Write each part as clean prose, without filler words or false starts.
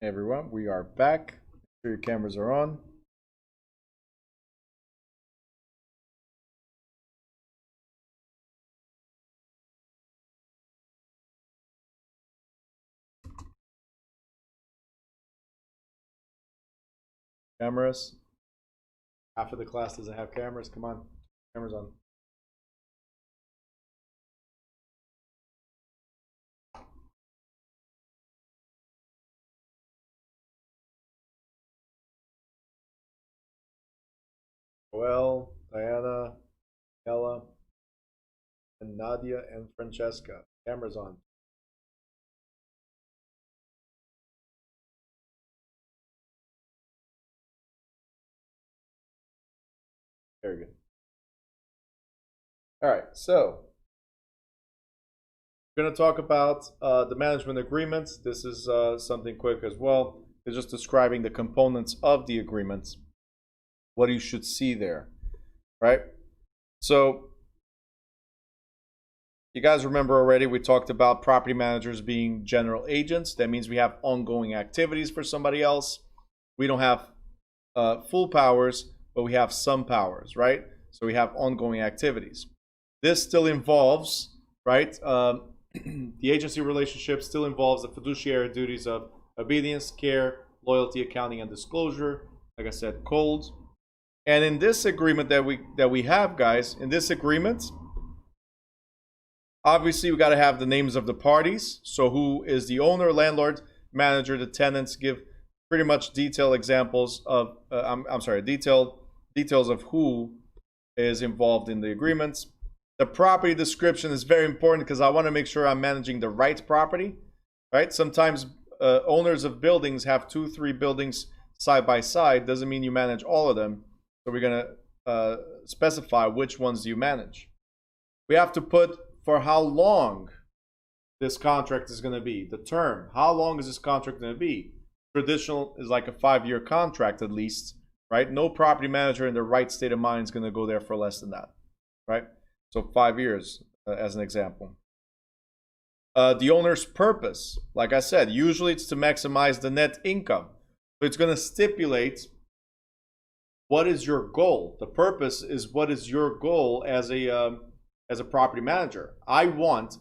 Hey everyone, we are back. Make sure your cameras are on. Cameras. Half of the class doesn't have cameras. Come on, cameras on. Joelle, Diana, Ella, and Nadia and Francesca. Cameras on. Very good. All right, so we're going to talk about the management agreements. This is something quick as well. It's just describing the components of the agreements, what you should see there, right? So you guys remember already, we talked about property managers being general agents. That means we have ongoing activities for somebody else. We don't have full powers, but we have some powers, right? So we have ongoing activities. This still involves, right? The agency relationship still involves the fiduciary duties of obedience, care, loyalty, accounting, and disclosure. Like I said, cold. And in this agreement that we have, guys, in this agreement, obviously we got to have the names of the parties. So who is the owner, landlord, manager, the tenants, give pretty much detailed examples of, details of who is involved in the agreements. The property description is very important because I want to make sure I'm managing the right property, right? Sometimes owners of buildings have 2-3 buildings side by side. Doesn't mean you manage all of them. So we're going to specify which ones you manage. We have to put for how long this contract is going to be, the term. How long is this contract going to be? Traditional is like a 5-year contract at least, right? No property manager in the right state of mind is going to go there for less than that, right? So 5 years as an example. The owner's purpose, like I said, usually it's to maximize the net income. So it's going to stipulate what is your goal. The purpose is what is your goal as a property manager. I want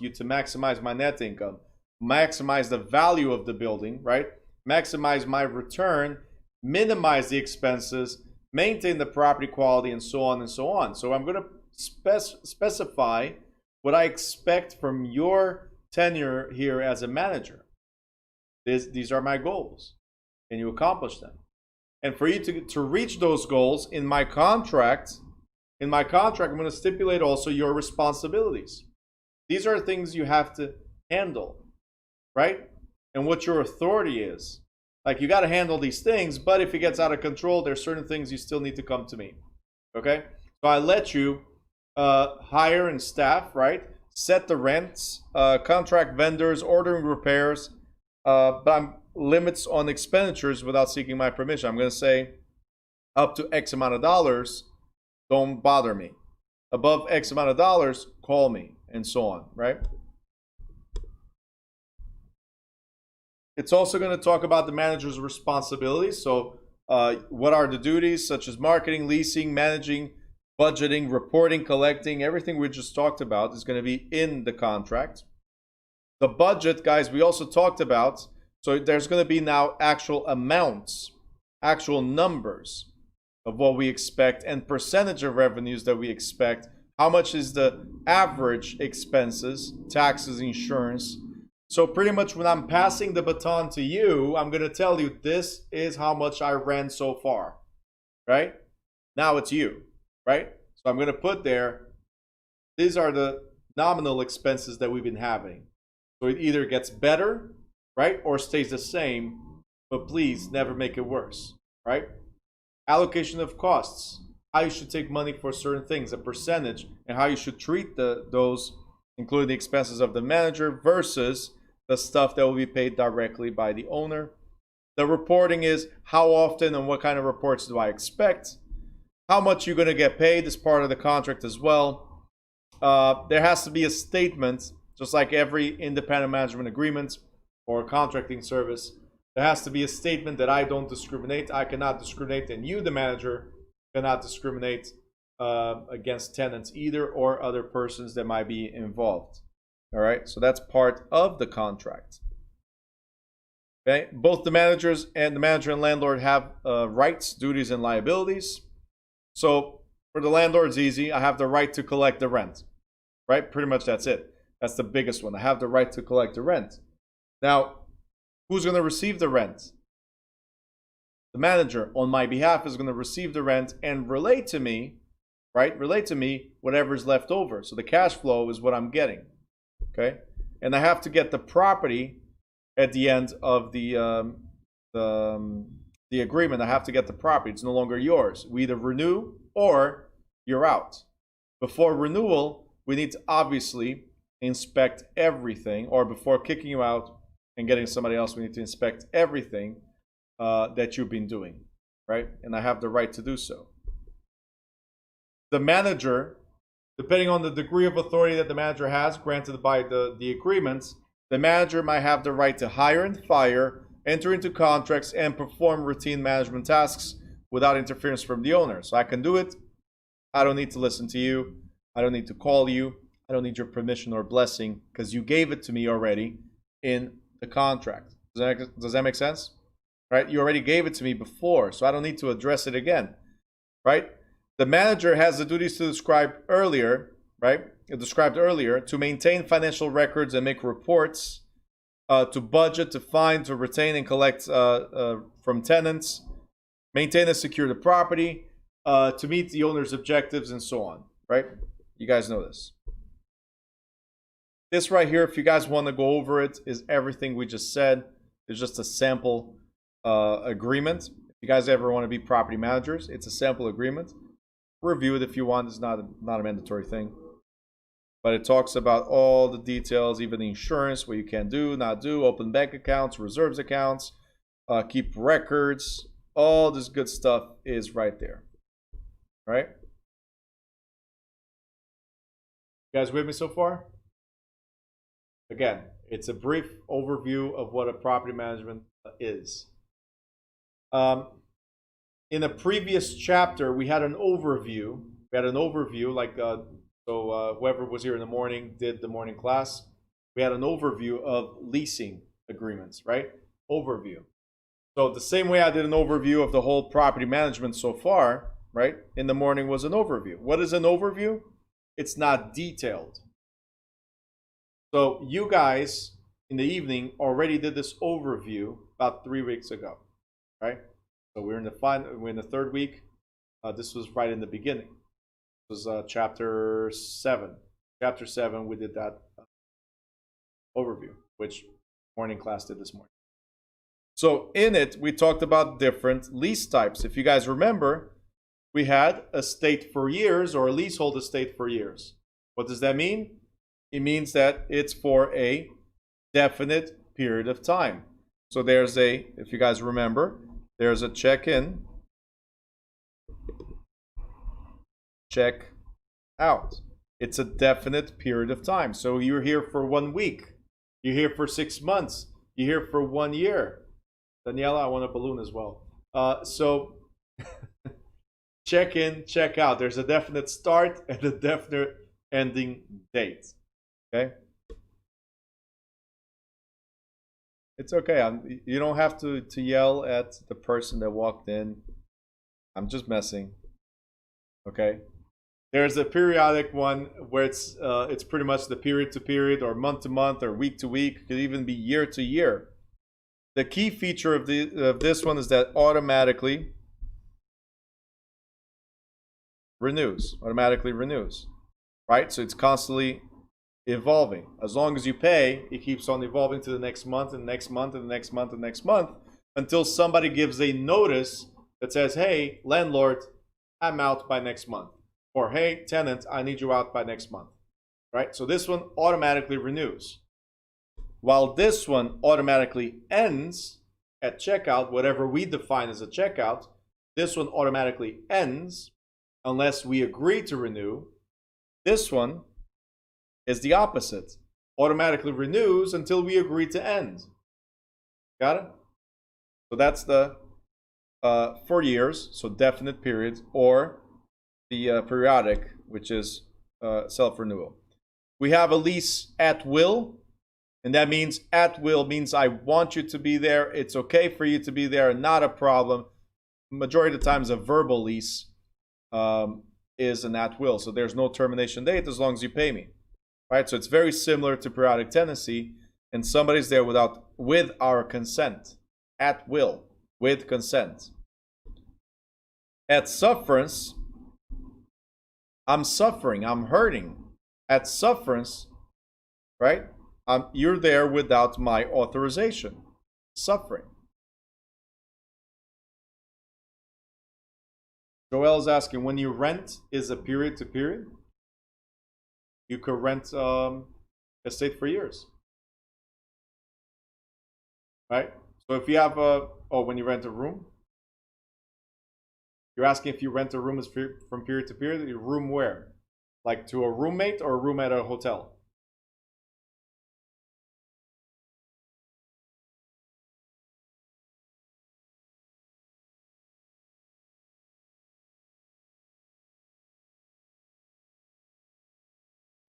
you to maximize my net income, maximize the value of the building, right? Maximize my return, minimize the expenses, maintain the property quality, and so on and so on. So I'm going to specify what I expect from your tenure here as a manager. These are my goals. Can you accomplish them? And for you to reach those goals, in my contract, I'm going to stipulate also your responsibilities. These are things you have to handle, right? And what your authority is. Like, you got to handle these things, but if it gets out of control, there's certain things you still need to come to me. Okay? So I let you hire and staff, right? Set the rents, contract vendors, ordering repairs, but I'm limits on expenditures without seeking my permission. I'm going to say up to X amount of dollars, don't bother me. Above X amount of dollars, call me, and so on, right? It's also going to talk about the manager's responsibilities. So what are the duties, such as marketing, leasing, managing, budgeting, reporting, collecting. Everything we just talked about is going to be in the contract. The budget, guys, we also talked about. So there's going to be now actual amounts, actual numbers of what we expect, and percentage of revenues that we expect. How much is the average expenses, taxes, insurance. So pretty much when I'm passing the baton to you, I'm going to tell you this is how much I ran so far, right? Now it's you, right? So I'm going to put there, these are the nominal expenses that we've been having. So it either gets better, right, or stays the same, but please never make it worse, right? Allocation of costs, how you should take money for certain things, a percentage, and how you should treat those, including the expenses of the manager versus the stuff that will be paid directly by the owner. The reporting is how often and what kind of reports do I expect. How much you're going to get paid is part of the contract as well. There has to be a statement, just like every independent management agreement or contracting service. There has to be a statement that I don't discriminate. I cannot discriminate, and you, the manager, cannot discriminate against tenants either or other persons that might be involved. All right, so that's part of the contract. Okay, both the manager and landlord have rights, duties, and liabilities. So for the landlord, it's easy. I have the right to collect the rent. Right, pretty much that's it. That's the biggest one. I have the right to collect the rent. Now, who's going to receive the rent? The manager on my behalf is going to receive the rent and relate to me, right? Relate to me whatever's left over. So the cash flow is what I'm getting, okay? And I have to get the property at the end of the agreement. I have to get the property. It's no longer yours. We either renew or you're out. Before renewal, we need to obviously inspect everything, or before kicking you out and getting somebody else, we need to inspect everything that you've been doing, right? And I have the right to do so. The manager, depending on the degree of authority that the manager has granted by the agreements, the manager might have the right to hire and fire, enter into contracts, and perform routine management tasks without interference from the owner. So I can do it. I don't need to listen to you. I don't need to call you. I don't need your permission or blessing because you gave it to me already in the contract. Does that make sense? Right? You already gave it to me before, so I don't need to address it again. Right? The manager has the duties to describe earlier, right? Described earlier, to maintain financial records and make reports, to budget, to find, to retain and collect from tenants, maintain and secure the property, to meet the owner's objectives, and so on. Right? You guys know this. This right here, if you guys want to go over it, is everything we just said. It's just a sample agreement. If you guys ever want to be property managers, it's a sample agreement. Review it if you want. It's not a mandatory thing. But it talks about all the details, even the insurance, what you can do, not do, open bank accounts, reserves accounts, keep records. All this good stuff is right there. Right? You guys with me so far? Again, it's a brief overview of what a property management is. In a previous chapter, we had an overview. Like whoever was here in the morning did the morning class. We had an overview of leasing agreements, right? Overview. So the same way I did an overview of the whole property management so far, right? In the morning was an overview. What is an overview? It's not detailed. So you guys in the evening already did this overview about 3 weeks ago, right? So we're in the third week. This was right in the beginning. This was chapter 7. Chapter 7, we did that overview, which morning class did this morning. So in it, we talked about different lease types. If you guys remember, we had estate for years or a leasehold estate for years. What does that mean? It means that it's for a definite period of time. So there's if you guys remember, there's a check-in, check-out. It's a definite period of time. So you're here for 1 week. You're here for 6 months. You're here for 1 year. Daniela, I want a balloon as well. So check in, check out. There's a definite start and a definite ending date. Okay? It's okay. You don't have to yell at the person that walked in. I'm just messing. Okay? There's a periodic one where it's pretty much the period to period or month to month or week to week. It could even be year to year. The key feature of this one is that automatically renews. Automatically renews. Right? So it's constantly evolving. As long as you pay, it keeps on evolving to the next month and next month and next month and next month until somebody gives a notice that says, hey, landlord, I'm out by next month. Or, hey, tenant, I need you out by next month. Right? So this one automatically renews. While this one automatically ends at checkout, whatever we define as a checkout, this one automatically ends unless we agree to renew. This one is the opposite. Automatically renews until we agree to end. Got it? So that's the for years, so definite periods, or the periodic, which is self-renewal. We have a lease at will, and that means at will means I want you to be there. It's okay for you to be there, not a problem. Majority of the times, a verbal lease is an at will, so there's no termination date as long as you pay me, right? So it's very similar to periodic tenancy, and somebody's there with our consent, at will, with consent. At sufferance, I'm suffering, I'm hurting. At sufferance, right? You're there without my authorization. Suffering. Joel is asking, when you rent, is a period to period? You could rent a estate for years, right? So if you have when you rent a room, you're asking if you rent a room is from period to period. Your room where? Like to a roommate or a room at a hotel?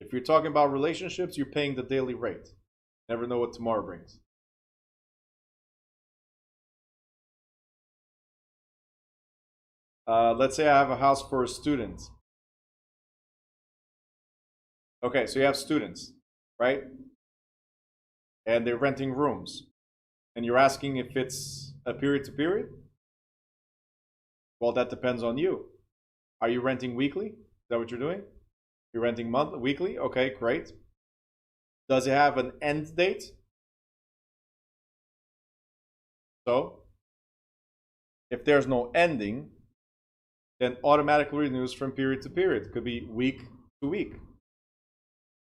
If you're talking about relationships, you're paying the daily rate. Never know what tomorrow brings. Let's say I have a house for a student. Okay, so you have students, right? And they're renting rooms. And you're asking if it's a period to period? Well, that depends on you. Are you renting weekly? Is that what you're doing? You're renting monthly, weekly? Okay, great. Does it have an end date? So, if there's no ending, then automatically renews from period to period. Could be week to week.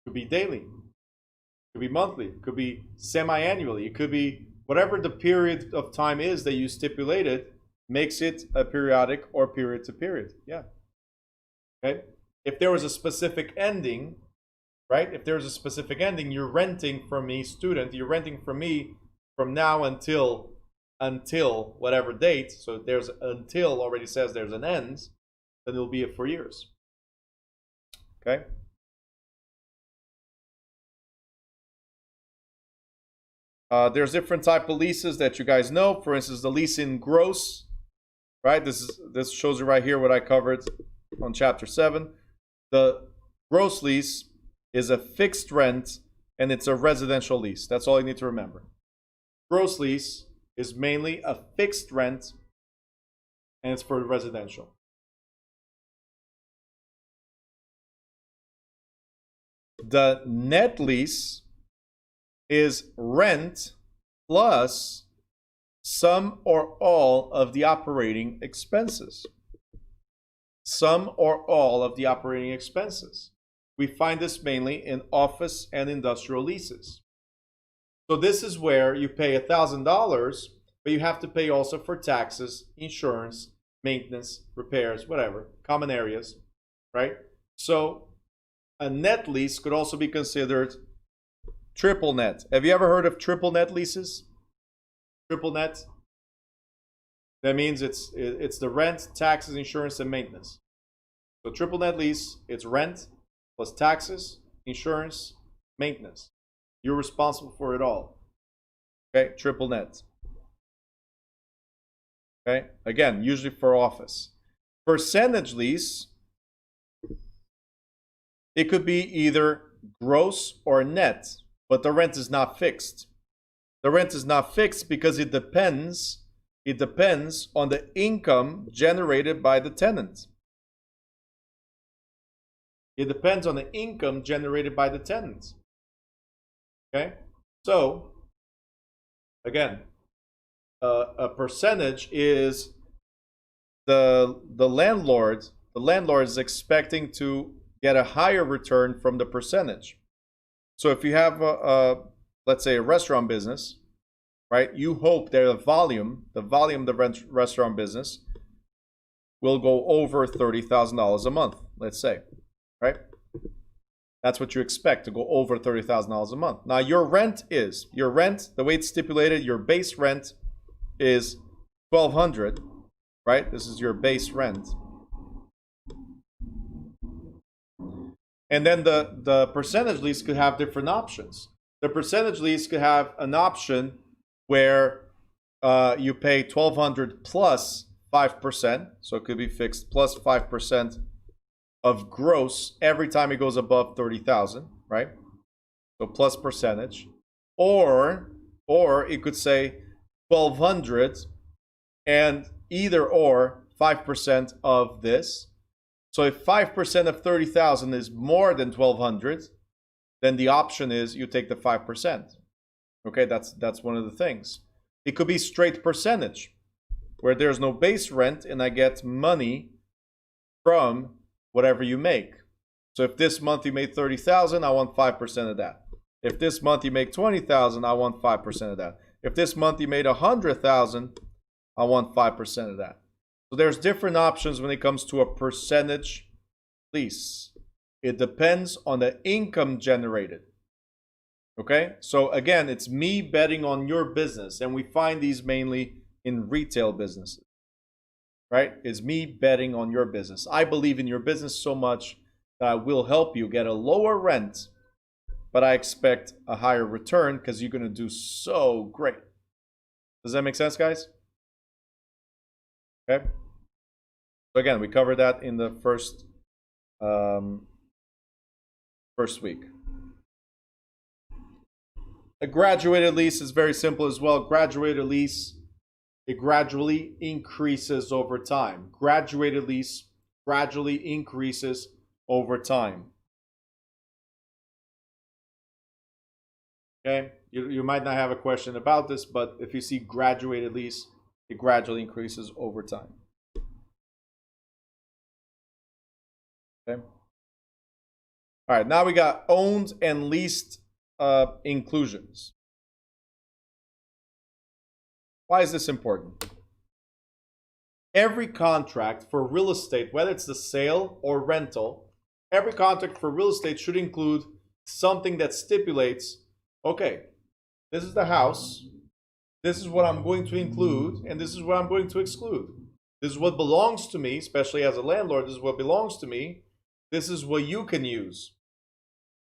Could be daily. Could be monthly. Could be semi-annually. It could be whatever the period of time is that you stipulated makes it a periodic or period to period. Yeah. Okay. If there was a specific ending, right? If there's a specific ending, you're renting from me, student. You're renting from me from now until whatever date. So there's until already says there's an end, then it'll be for years. Okay. There's different type of leases that you guys know. For instance, the lease in gross, right? This shows you right here what I covered on chapter 7. The gross lease is a fixed rent and it's a residential lease. That's all you need to remember. Gross lease is mainly a fixed rent and it's for residential. The net lease is rent plus some or all of the operating expenses. Some or all of the operating expenses. We find this mainly in office and industrial leases. So this is where you pay $1,000, but you have to pay also for taxes, insurance, maintenance, repairs, whatever, common areas, right? So a net lease could also be considered triple net. Have you ever heard of triple net leases? Triple net? That means it's the rent, taxes, insurance, and maintenance. So triple net lease, it's rent plus taxes, insurance, maintenance. You're responsible for it all. Okay, triple net. Okay, again, usually for office. Percentage lease, it could be either gross or net, but the rent is not fixed. The rent is not fixed because it depends on the income generated by the tenant. It depends on the income generated by the tenant. Okay? So, again, a percentage is the landlord is expecting to get a higher return from the percentage. So if you have let's say a restaurant business, right? You hope that the volume of the restaurant business will go over $30,000 a month, let's say, right? That's what you expect, to go over $30,000 a month. Now your rent, the way it's stipulated, your base rent is $1,200, right? This is your base rent. And then the percentage lease could have different options. The percentage lease could have an option where you pay $1,200 plus 5%, so it could be fixed plus 5% of gross every time it goes above 30,000, right? So plus percentage, or it could say 1,200 and either or 5% of this. So if 5% of 30,000 is more than 1,200, then the option is you take the 5%. Okay, that's one of the things. It could be straight percentage, where there's no base rent and I get money from whatever you make. So if this month you made 30,000, I want 5% of that. If this month you make 20,000, I want 5% of that. If this month you made 100,000, I want 5% of that. So there's different options when it comes to a percentage lease. It depends on the income generated. Okay, so again, it's me betting on your business, and we find these mainly in retail businesses, right? It's me betting on your business. I believe in your business so much that I will help you get a lower rent, but I expect a higher return because you're going to do so great. Does that make sense, guys? Okay. So again, we covered that in the first week. A graduated lease is very simple as well. Graduated lease, it gradually increases over time. Graduated lease gradually increases over time. Okay, you might not have a question about this, but if you see graduated lease, it gradually increases over time. Okay. All right, now we got owned and leased inclusions. Why is this important? Every contract for real estate, whether it's the sale or rental, every contract for real estate should include something that stipulates, okay, this is the house, this is what I'm going to include, and this is what I'm going to exclude. This is what belongs to me, especially as a landlord, this is what belongs to me. This is what you can use.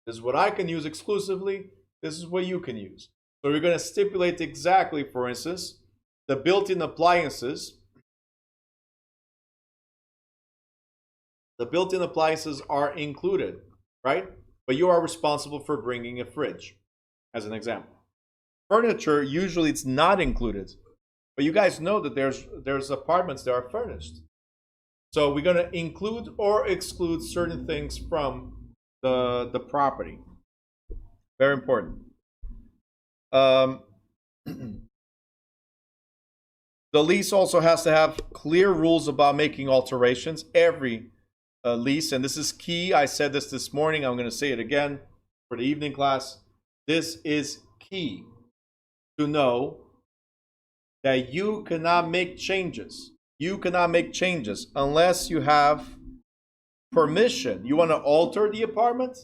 This is what I can use exclusively. This is what you can use. So we're going to stipulate exactly, for instance, the built-in appliances. The built-in appliances are included, right? But you are responsible for bringing a fridge, as an example. Furniture, usually it's not included. But you guys know that there's apartments that are furnished. So we're going to include or exclude certain things from the property. Very important. The lease also has to have clear rules about making alterations. Every lease, and this is key. I said this morning. I'm going to say it again for the evening class. This is key to know that you cannot make changes. You cannot make changes unless you have permission. You want to alter the apartment?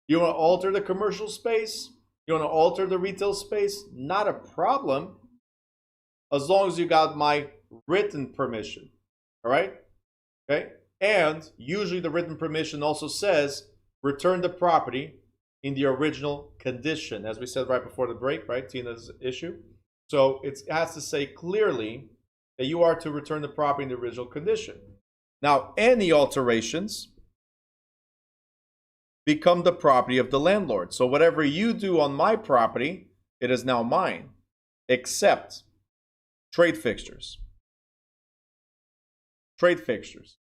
You want to alter the commercial space? You want to alter the retail space? Not a problem, as long as you got my written permission. All right? Okay? And usually the written permission also says return the property in the original condition, as we said right before the break, right? Tina's issue. So it has to say clearly that you are to return the property in the original condition. Now, any alterations become the property of the landlord. So whatever you do on my property, it is now mine, except trade fixtures. Trade fixtures.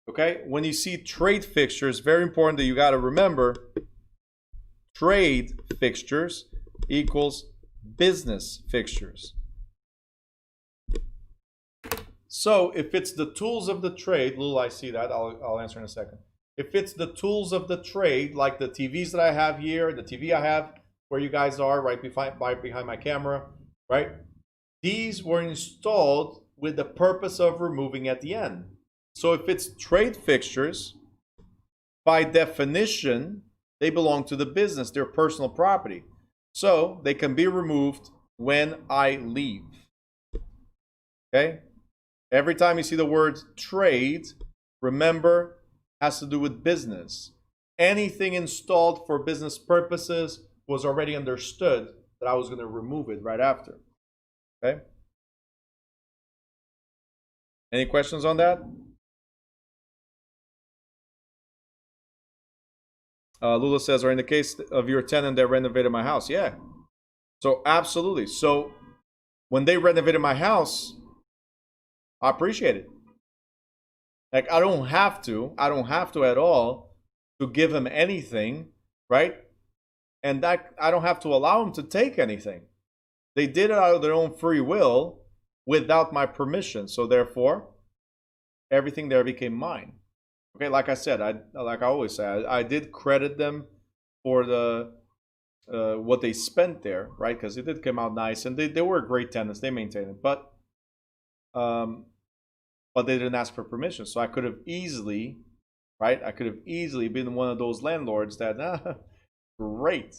Okay? When you see trade fixtures, very important that you got to remember, trade fixtures equals business fixtures. So if it's the tools of the trade, Lul, I see that. I'll answer in a second. If it's the tools of the trade, like the TVs that I have here, the TV I have where you guys are, right behind my camera, right? These were installed with the purpose of removing at the end. So if it's trade fixtures, by definition, they belong to the business. They're personal property. So they can be removed when I leave. Okay? Every time you see the word trade, remember, has to do with business. Anything installed for business purposes was already understood that I was going to remove it right after. Okay? Any questions on that? Lula says, or in the case of your tenant that renovated my house. Yeah. So absolutely. So when they renovated my house, I appreciate it. Like I don't have to at all to give him anything, right? And that I don't have to allow him to take anything. They did it out of their own free will without my permission. So therefore, everything there became mine. Okay, like I said, like I always say, I did credit them for the what they spent there, right? Because it did come out nice, and they were great tenants. They maintained it, but they didn't ask for permission. So I could have easily, right? I could have easily been one of those landlords that, great,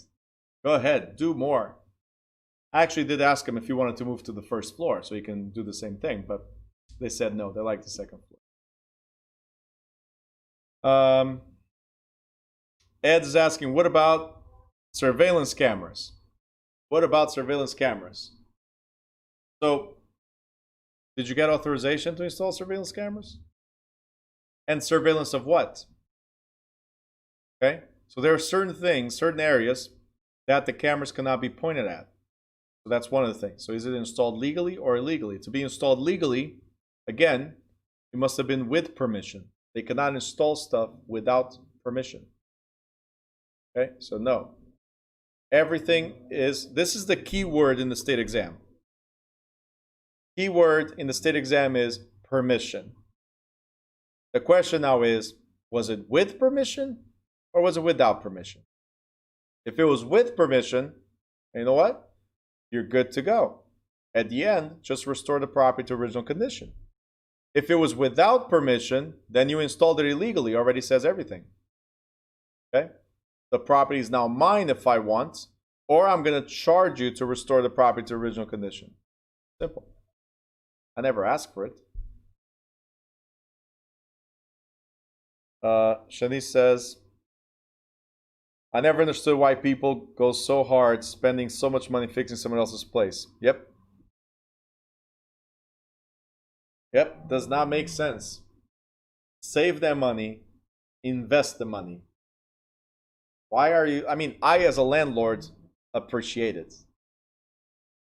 go ahead, do more. I actually did ask him if he wanted to move to the first floor so he can do the same thing, but they said no. They like the second floor. Ed is asking, what about surveillance cameras? What about surveillance cameras? So, did you get authorization to install surveillance cameras? And surveillance of what? Okay, so there are certain things, certain areas that the cameras cannot be pointed at. So that's one of the things. So is it installed legally or illegally? To be installed legally, again, it must have been with permission. They cannot install stuff without permission. Okay, so no. Everything is, this is the key word in the state exam. Key word in the state exam is permission. The question now is, was it with permission or was it without permission? If it was with permission, you know what? You're good to go. At the end, just restore the property to original condition. If it was without permission, then you installed it illegally. Already says everything. Okay? The property is now mine if I want, or I'm going to charge you to restore the property to original condition. Simple. I never asked for it. Shanice says, I never understood why people go so hard spending so much money fixing someone else's place. Yep. Yep, does not make sense. Save their money, invest the money. Why are you, I mean, I as a landlord appreciate it.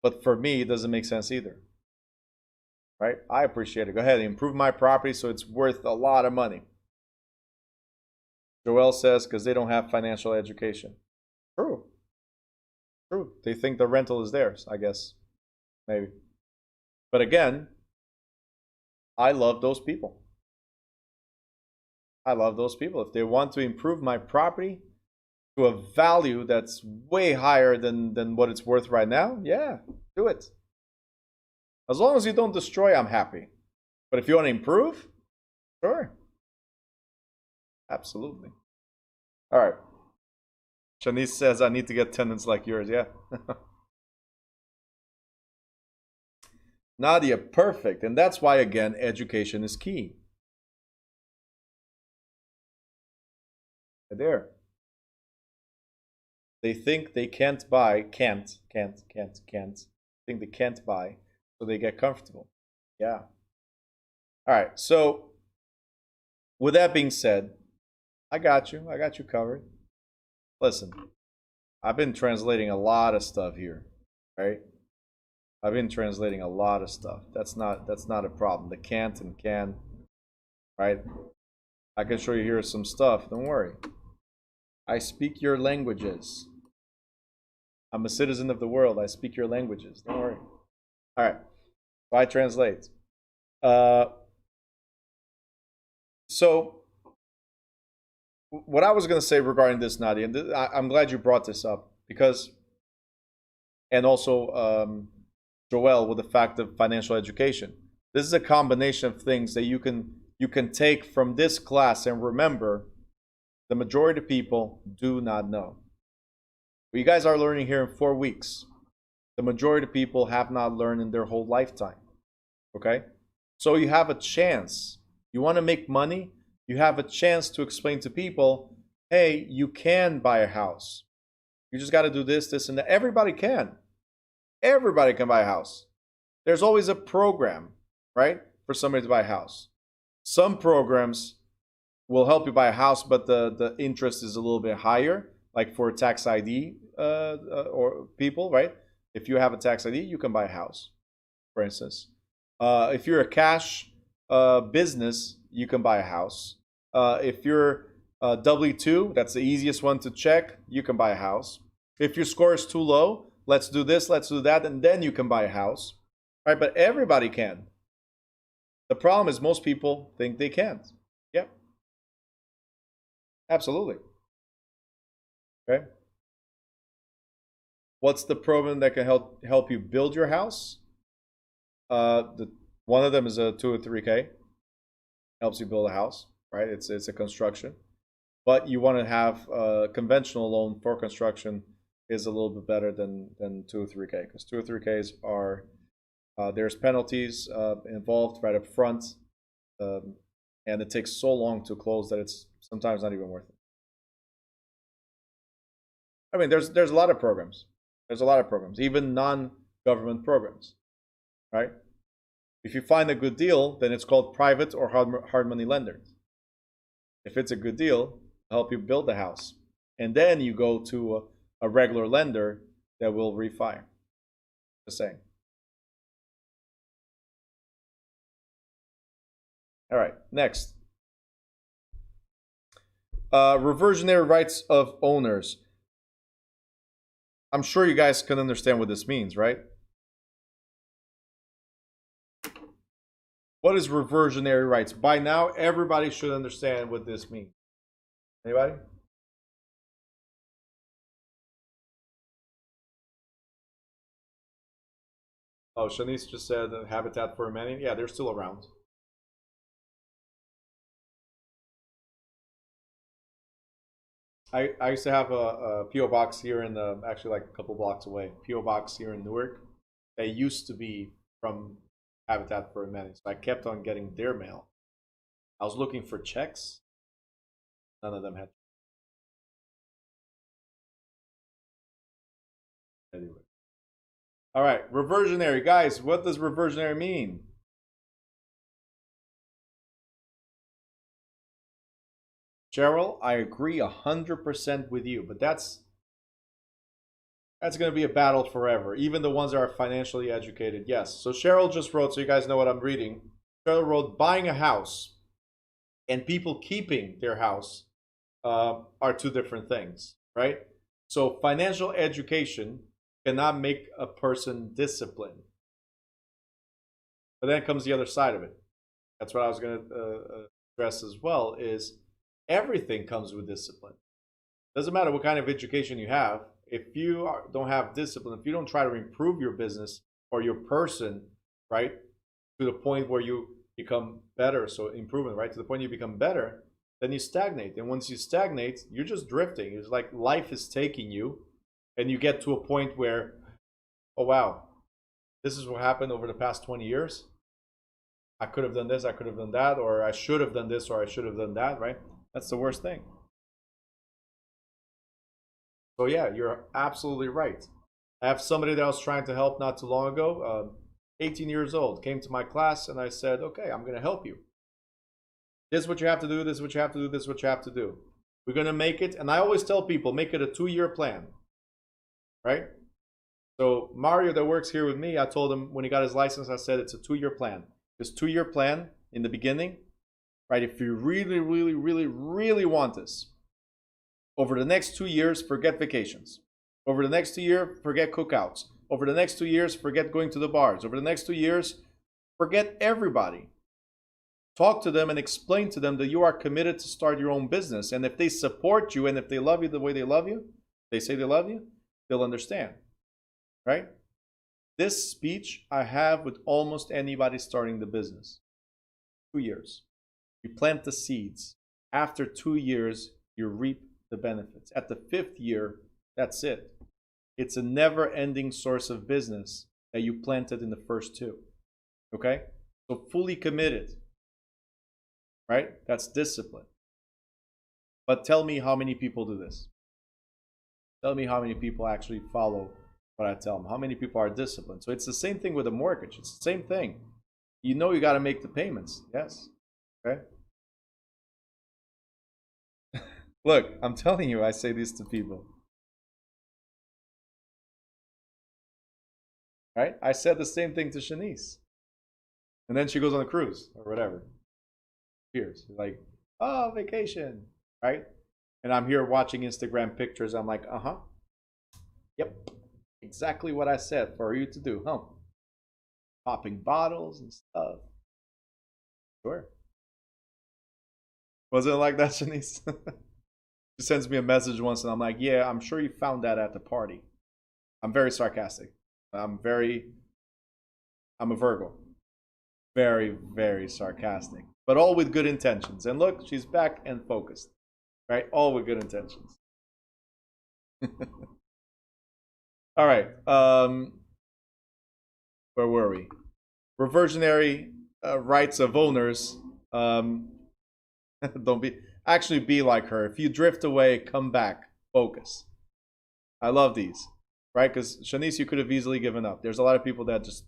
But for me, it doesn't make sense either. Right? I appreciate it. Go ahead, improve my property so it's worth a lot of money. Joel says, because they don't have financial education. True. True. They think the rental is theirs, I guess. Maybe. But again, I love those people. I love those people. If they want to improve my property to a value that's way higher than what it's worth right now, yeah, do it. As long as you don't destroy, I'm happy. But if you want to improve, sure. Absolutely. All right. Shanice says, I need to get tenants like yours. Yeah. Nadia, perfect. And that's why, again, education is key. There. They think they can't buy, can't. Think they can't buy, so they get comfortable. Yeah. All right. So, with that being said, I got you covered. Listen, I've been translating a lot of stuff here, right? I've been translating a lot of stuff. That's not a problem. The can't and can, right? I can show you here some stuff. Don't worry. I speak your languages. I'm a citizen of the world. I speak your languages. Don't worry. All right. So I translate. So what I was going to say regarding this, Nadia, and I'm glad you brought this up because, and also Joel, with the fact of financial education. This is a combination of things that you can take from this class and remember, the majority of people do not know. What you guys are learning here in 4 weeks, the majority of people have not learned in their whole lifetime. Okay? So you have a chance. You want to make money, you have a chance to explain to people, hey, you can buy a house. You just got to do this, this, and that. Everybody can. Everybody can buy a house. There's always a program, right, for somebody to buy a house. Some programs will help you buy a house, but the interest is a little bit higher, like for tax ID or people, right? If you have a tax ID, you can buy a house, for instance. If you're a cash business, you can buy a house. If you're W-2, that's the easiest one to check, you can buy a house. If your score is too low, let's do this, let's do that, and then you can buy a house. Right? But everybody can. The problem is most people think they can't. Yep. Absolutely. Okay. What's the program that can help you build your house? One of them is a 203K. Helps you build a house, right? It's a construction, but you want to have a conventional loan for construction is a little bit better than 203K, because 203Ks are there's penalties involved right up front, and it takes so long to close that it's sometimes not even worth it. I mean, there's a lot of programs. There's a lot of programs, even non-government programs, right? If you find a good deal, then it's called private or hard money lenders. If it's a good deal, I'll help you build the house. And then you go to a regular lender that will refi. Just saying. All right, next. Reversionary rights of owners. I'm sure you guys can understand what this means, right? What is reversionary rights? By now, everybody should understand what this means. Anybody? Oh, Shanice just said Habitat for Humanity. Yeah, they're still around. I used to have a P.O. box here in the, actually like a couple blocks away, P.O. box here in Newark. They used to be from Habitat for Humanity, so I kept on getting their mail. I was looking for checks. None of them had. Anyway. All right, reversionary. Guys, what does reversionary mean? Cheryl, I agree 100% with you, but that's going to be a battle forever. Even the ones that are financially educated, yes. So Cheryl just wrote, so you guys know what I'm reading. Cheryl wrote, buying a house and people keeping their house are two different things, right? So financial education cannot make a person disciplined. But then comes the other side of it. That's what I was going to address as well, is everything comes with discipline. Doesn't matter what kind of education you have. If you don't have discipline, if you don't try to improve your business or your person, right, to the point where you become better, so improvement, right, to the point you become better, then you stagnate. And once you stagnate, you're just drifting. It's like life is taking you, and you get to a point where, oh wow, this is what happened over the past 20 years. I could have done this, I could have done that, or I should have done this, or I should have done that, right? That's the worst thing. So yeah, you're absolutely right. I have somebody that I was trying to help not too long ago, 18 years old, came to my class, and I said, okay, I'm going to help you. This is what you have to do, this is what you have to do, this is what you have to do. We're going to make it, and I always tell people, make it a 2-year plan, right? So Mario that works here with me, I told him when he got his license, I said it's a 2-year plan. This 2-year plan in the beginning, right, if you really, really, really, really want this, over the next 2 years, forget vacations. Over the next 2 years, forget cookouts. Over the next 2 years, forget going to the bars. Over the next 2 years, forget everybody. Talk to them and explain to them that you are committed to start your own business. And if they support you and if they love you the way they love you, they say they love you, they'll understand, right? This speech I have with almost anybody starting the business. 2 years. You plant the seeds. After 2 years, you reap the benefits. At the 5th year, that's it. It's a never-ending source of business that you planted in the first 2. Okay? So fully committed, right? That's discipline. But tell me how many people do this. Tell me how many people actually follow what I tell them. How many people are disciplined? So it's the same thing with a mortgage. It's the same thing. You know you got to make the payments. Yes. Okay. Look, I'm telling you, I say this to people. Right? I said the same thing to Shanice. And then she goes on a cruise or whatever. Cheers. Like, oh, vacation. Right? And I'm here watching Instagram pictures. I'm like, uh-huh. Yep. Exactly what I said for you to do, huh? Popping bottles and stuff. Sure. Wasn't it like that, Shanice? She sends me a message once and I'm like, yeah, I'm sure you found that at the party. I'm very sarcastic. I'm a Virgo. Very, very sarcastic. But all with good intentions. And look, she's back and focused. Right? All with good intentions. All right. Where were we? Reversionary rights of owners. Don't be like her. If you drift away, come back. Focus. I love these. Right? Because Shanice, you could have easily given up. There's a lot of people that just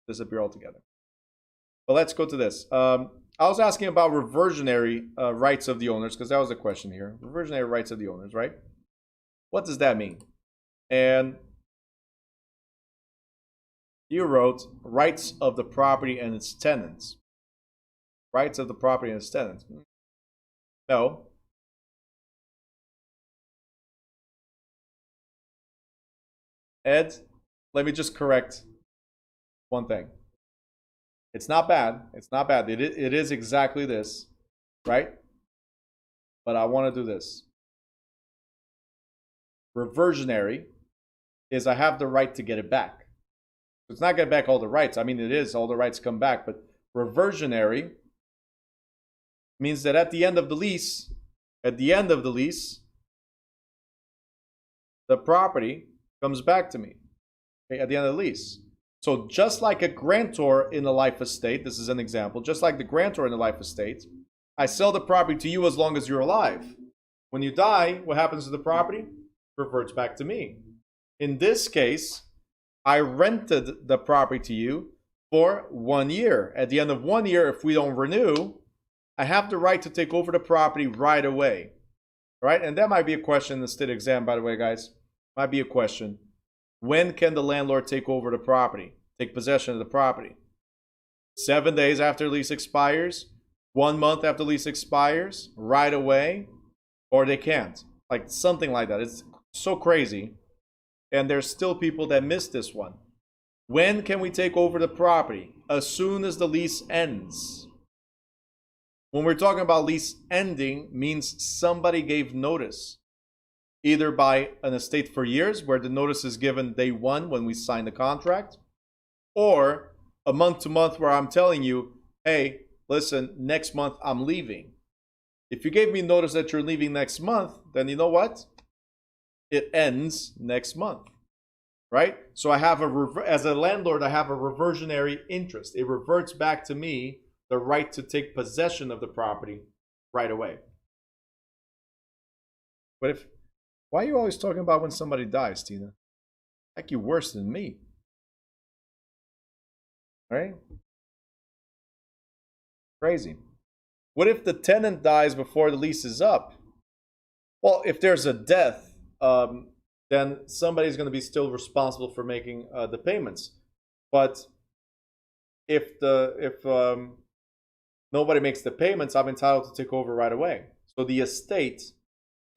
disappear altogether. But let's go to this. I was asking about reversionary rights of the owners, because that was the question here. Reversionary rights of the owners, right? What does that mean? And you wrote rights of the property and its tenants. Rights of the property and its tenants. No. Ed, let me just correct one thing. It's not bad. It's not bad. It is exactly this, right? But I want to do this. Reversionary is I have the right to get it back. It's not get back all the rights. I mean, it is all the rights come back. But reversionary means that at the end of the lease, the property comes back to me. Okay, at the end of the lease. So just like a grantor in a life estate, this is an example, just like the grantor in a life estate, I sell the property to you as long as you're alive. When you die, what happens to the property? It reverts back to me. In this case, I rented the property to you for 1 year. At the end of 1 year, if we don't renew, I have the right to take over the property right away. Right? And that might be a question in the state exam, by the way, guys. Might be a question. When can the landlord take over the property? Take possession of the property? 7 days after lease expires? 1 month after lease expires? Right away? Or they can't? Like something like that. It's so crazy. And there's still people that miss this one. When can we take over the property? As soon as the lease ends. When we're talking about lease ending, means somebody gave notice. Either by an estate for years, where the notice is given day one when we sign the contract, or a month to month where I'm telling you, hey, listen, next month I'm leaving. If you gave me notice that you're leaving next month, then you know what? It ends next month, right? So I have as a landlord, I have a reversionary interest. It reverts back to me the right to take possession of the property right away. But why are you always talking about when somebody dies, Tina? Like you're worse than me. Right? Crazy. What if the tenant dies before the lease is up? Well, if there's a death, then somebody's going to be still responsible for making the payments. But if nobody makes the payments, I'm entitled to take over right away. So the estate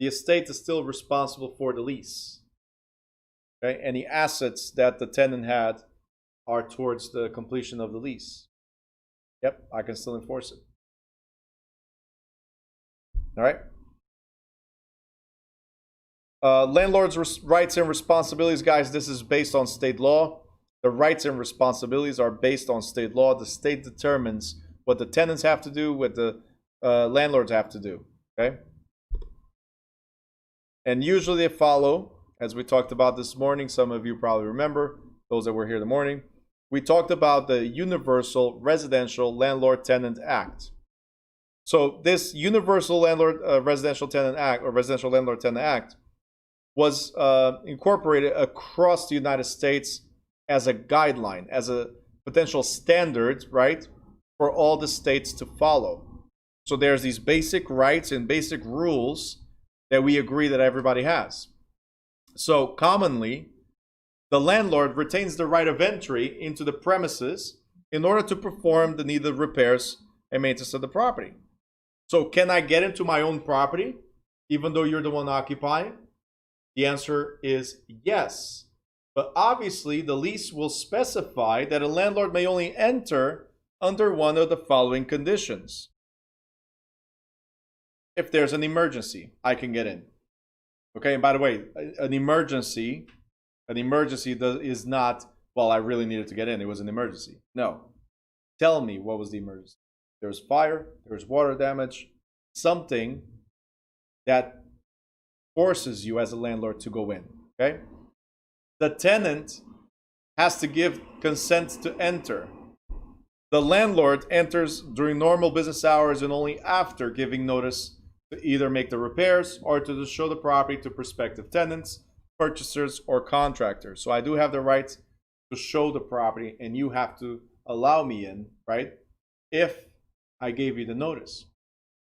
is still responsible for the lease. Okay? Any assets that the tenant had are towards the completion of the lease. Yep, I can still enforce it. All right. Landlord's rights and responsibilities, guys, this is based on state law. The rights and responsibilities are based on state law. The state determines what the tenants have to do, what the landlords have to do. Okay? And usually they follow, as we talked about this morning, some of you probably remember, those that were here in the morning, we talked about the Universal Residential Landlord-Tenant Act. So this Universal Residential Tenant Act, or Residential Landlord-Tenant Act, was incorporated across the United States as a guideline, as a potential standard, right, for all the states to follow. So there's these basic rights and basic rules that we agree that everybody has. So commonly, the landlord retains the right of entry into the premises in order to perform the needed repairs and maintenance of the property. So can I get into my own property even though you're the one occupying? The answer is yes. But obviously, the lease will specify that a landlord may only enter under one of the following conditions. If there's an emergency, I can get in. Okay, and by the way, an emergency is not, well, I really needed to get in. It was an emergency. No. Tell me what was the emergency. There was fire, there was water damage, something that forces you as a landlord to go in. Okay? The tenant has to give consent to enter. The landlord enters during normal business hours and only after giving notice to either make the repairs or to show the property to prospective tenants, purchasers, or contractors. So I do have the right to show the property, and you have to allow me in, right? If I gave you the notice.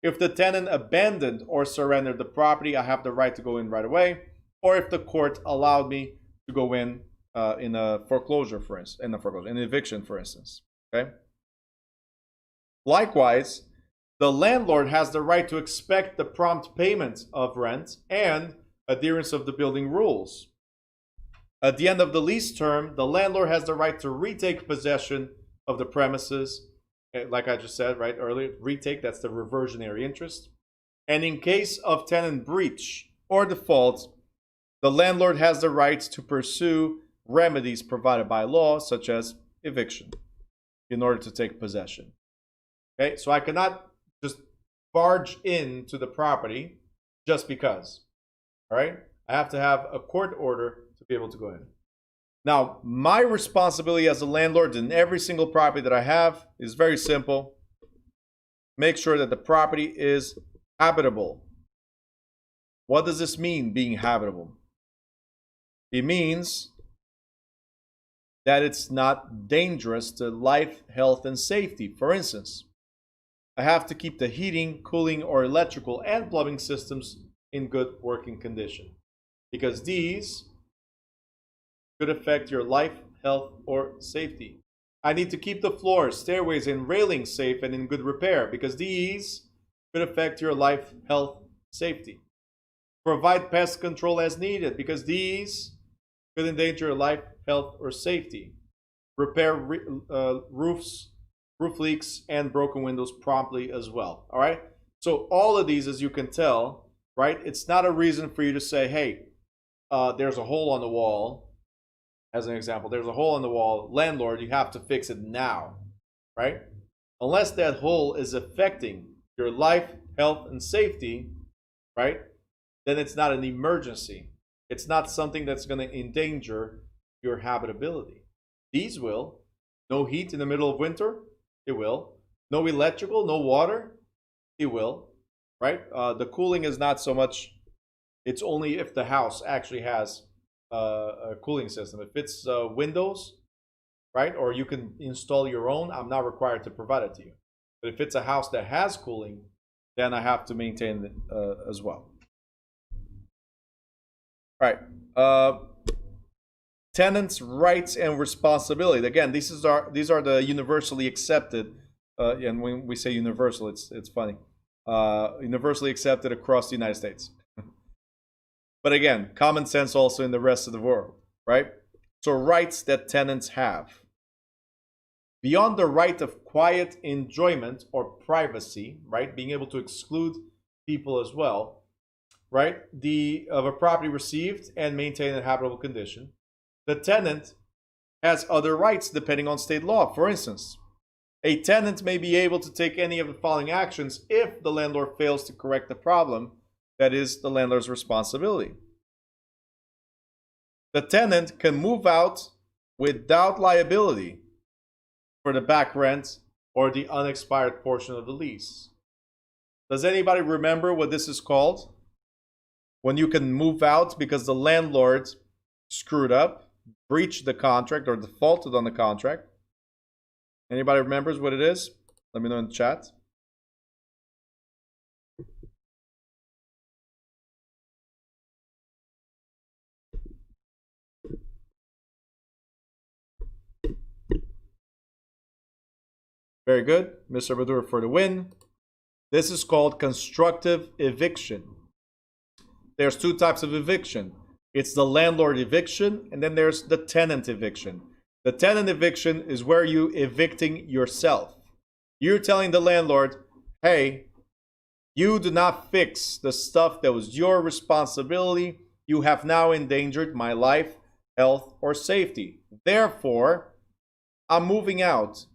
If the tenant abandoned or surrendered the property, I have the right to go in right away. Or if the court allowed me to go in a foreclosure, for instance, in an eviction, for instance. Okay. Likewise, the landlord has the right to expect the prompt payment of rent and adherence of the building rules. At the end of the lease term, the landlord has the right to retake possession of the premises. Like I just said right earlier, retake, that's the reversionary interest. And in case of tenant breach or default, the landlord has the right to pursue remedies provided by law, such as eviction, in order to take possession. Okay, so I cannot just barge into the property just because. All right, I have to have a court order to be able to go in. Now, my responsibility as a landlord in every single property that I have is very simple. Make sure that the property is habitable. What does this mean, being habitable? It means that it's not dangerous to life, health, and safety. For instance, I have to keep the heating, cooling, or electrical and plumbing systems in good working condition, because these could affect your life, health, or safety. I need to keep the floors, stairways, and railings safe and in good repair, because these could affect your life, health, safety. Provide pest control as needed, because these could endanger your life, health, or safety. Repair roofs, roof leaks, and broken windows promptly as well. All right? So all of these, as you can tell, right, it's not a reason for you to say, hey, there's a hole on the wall. As an example, there's a hole in the wall. Landlord, you have to fix it now, right? Unless that hole is affecting your life, health, and safety, right? Then it's not an emergency. It's not something that's going to endanger your habitability. These will. No heat in the middle of winter? It will. No electrical, no water? It will, right? The cooling is not so much. It's only if the house actually has a cooling system. If it's windows, right, or you can install your own, I'm not required to provide it to you. But if it's a house that has cooling, then I have to maintain it as well. All right. Tenants' rights and responsibility. Again, these are the universally accepted. And when we say universal, it's funny. Universally accepted across the United States. But again, common sense also in the rest of the world, right? So rights that tenants have. Beyond the right of quiet enjoyment or privacy, right? Being able to exclude people as well, right? Of a property received and maintained in habitable condition. The tenant has other rights depending on state law. For instance, a tenant may be able to take any of the following actions if the landlord fails to correct the problem. That is the landlord's responsibility. The tenant can move out without liability for the back rent or the unexpired portion of the lease. Does anybody remember what this is called? When you can move out because the landlord screwed up, breached the contract, or defaulted on the contract. Anybody remembers what it is? Let me know in the chat. Very good. Mr. Badur for the win. This is called constructive eviction. There's two types of eviction. It's the landlord eviction, and then there's the tenant eviction. The tenant eviction is where you evicting yourself. You're telling the landlord, hey, you do not fix the stuff that was your responsibility. You have now endangered my life, health, or safety. Therefore, I'm moving out,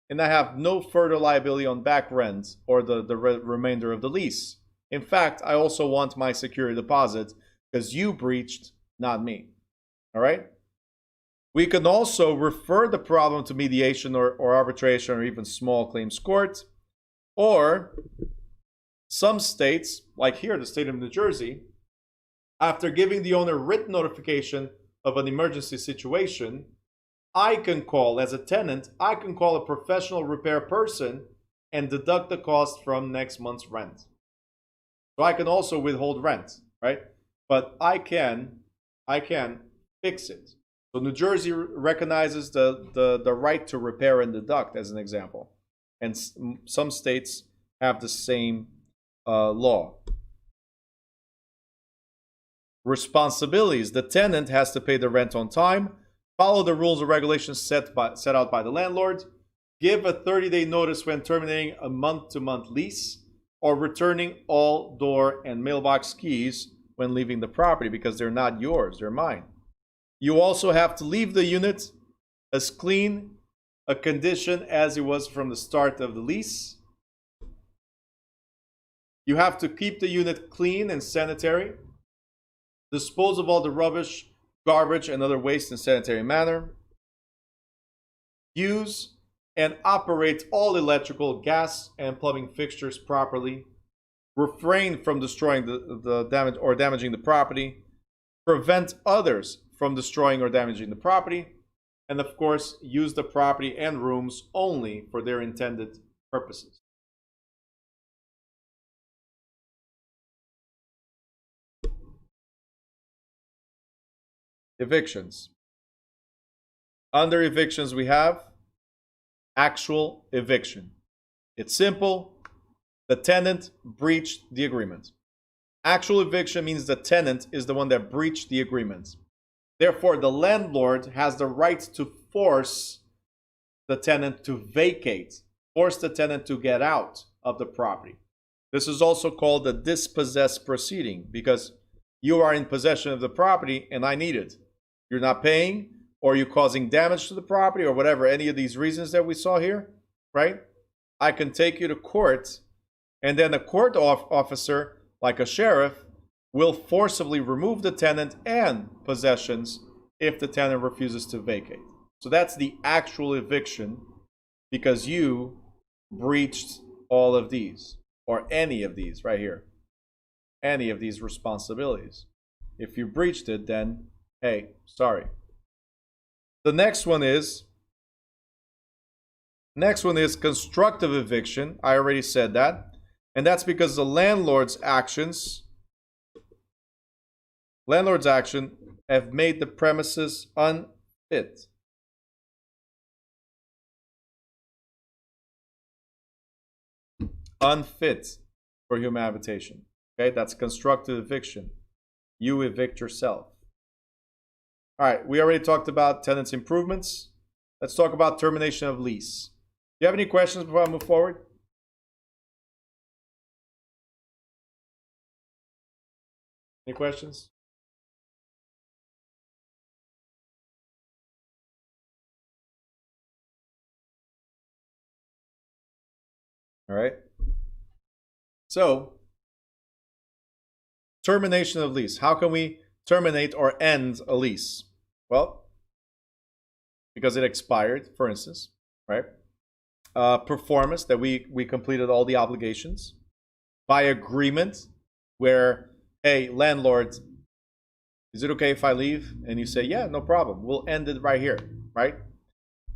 and I have no further liability on back rent or the remainder of the lease. In fact, I also want my security deposit because you breached, not me. All right? We can also refer the problem to mediation or arbitration or even small claims court. Or some states, like here, the state of New Jersey, after giving the owner written notification of an emergency situation, I can call, as a tenant, I can call a professional repair person and deduct the cost from next month's rent. So I can also withhold rent, right? But I can fix it. So New Jersey recognizes the right to repair and deduct, as an example. And some states have the same law. Responsibilities. The tenant has to pay the rent on time, follow the rules and regulations set out by the landlord, give a 30-day notice when terminating a month-to-month lease, or returning all door and mailbox keys when leaving the property because they're not yours, they're mine. You also have to leave the unit as clean a condition as it was from the start of the lease. You have to keep the unit clean and sanitary. Dispose of all the rubbish, garbage, and other waste in a sanitary manner. Use and operate all electrical, gas, and plumbing fixtures properly. Refrain from destroying the damage or damaging the property. Prevent others from destroying or damaging the property. And of course, use the property and rooms only for their intended purposes. Evictions. Under evictions, we have actual eviction. It's simple. The tenant breached the agreement. Actual eviction means the tenant is the one that breached the agreement. Therefore, the landlord has the right to force the tenant to vacate, force the tenant to get out of the property. This is also called a dispossessed proceeding because you are in possession of the property and I need it. You're not paying, or you're causing damage to the property, or whatever, any of these reasons that we saw here, right? I can take you to court, and then a court officer, like a sheriff, will forcibly remove the tenant and possessions if the tenant refuses to vacate. So that's the actual eviction because you breached all of these, or any of these right here, any of these responsibilities. If you breached it, then hey, sorry. The next one is constructive eviction. I already said that. And that's because the landlord's action have made the premises unfit. Unfit for human habitation. Okay, that's constructive eviction. You evict yourself. All right, we already talked about tenants' improvements. Let's talk about termination of lease. Do you have any questions before I move forward? Any questions? All right. So, termination of lease. How can we terminate or end a lease? Well, because it expired, for instance. right? Performance, that we completed all the obligations. By agreement, where, hey, landlord, is it okay if I leave? And you say, yeah, no problem. We'll end it right here, right?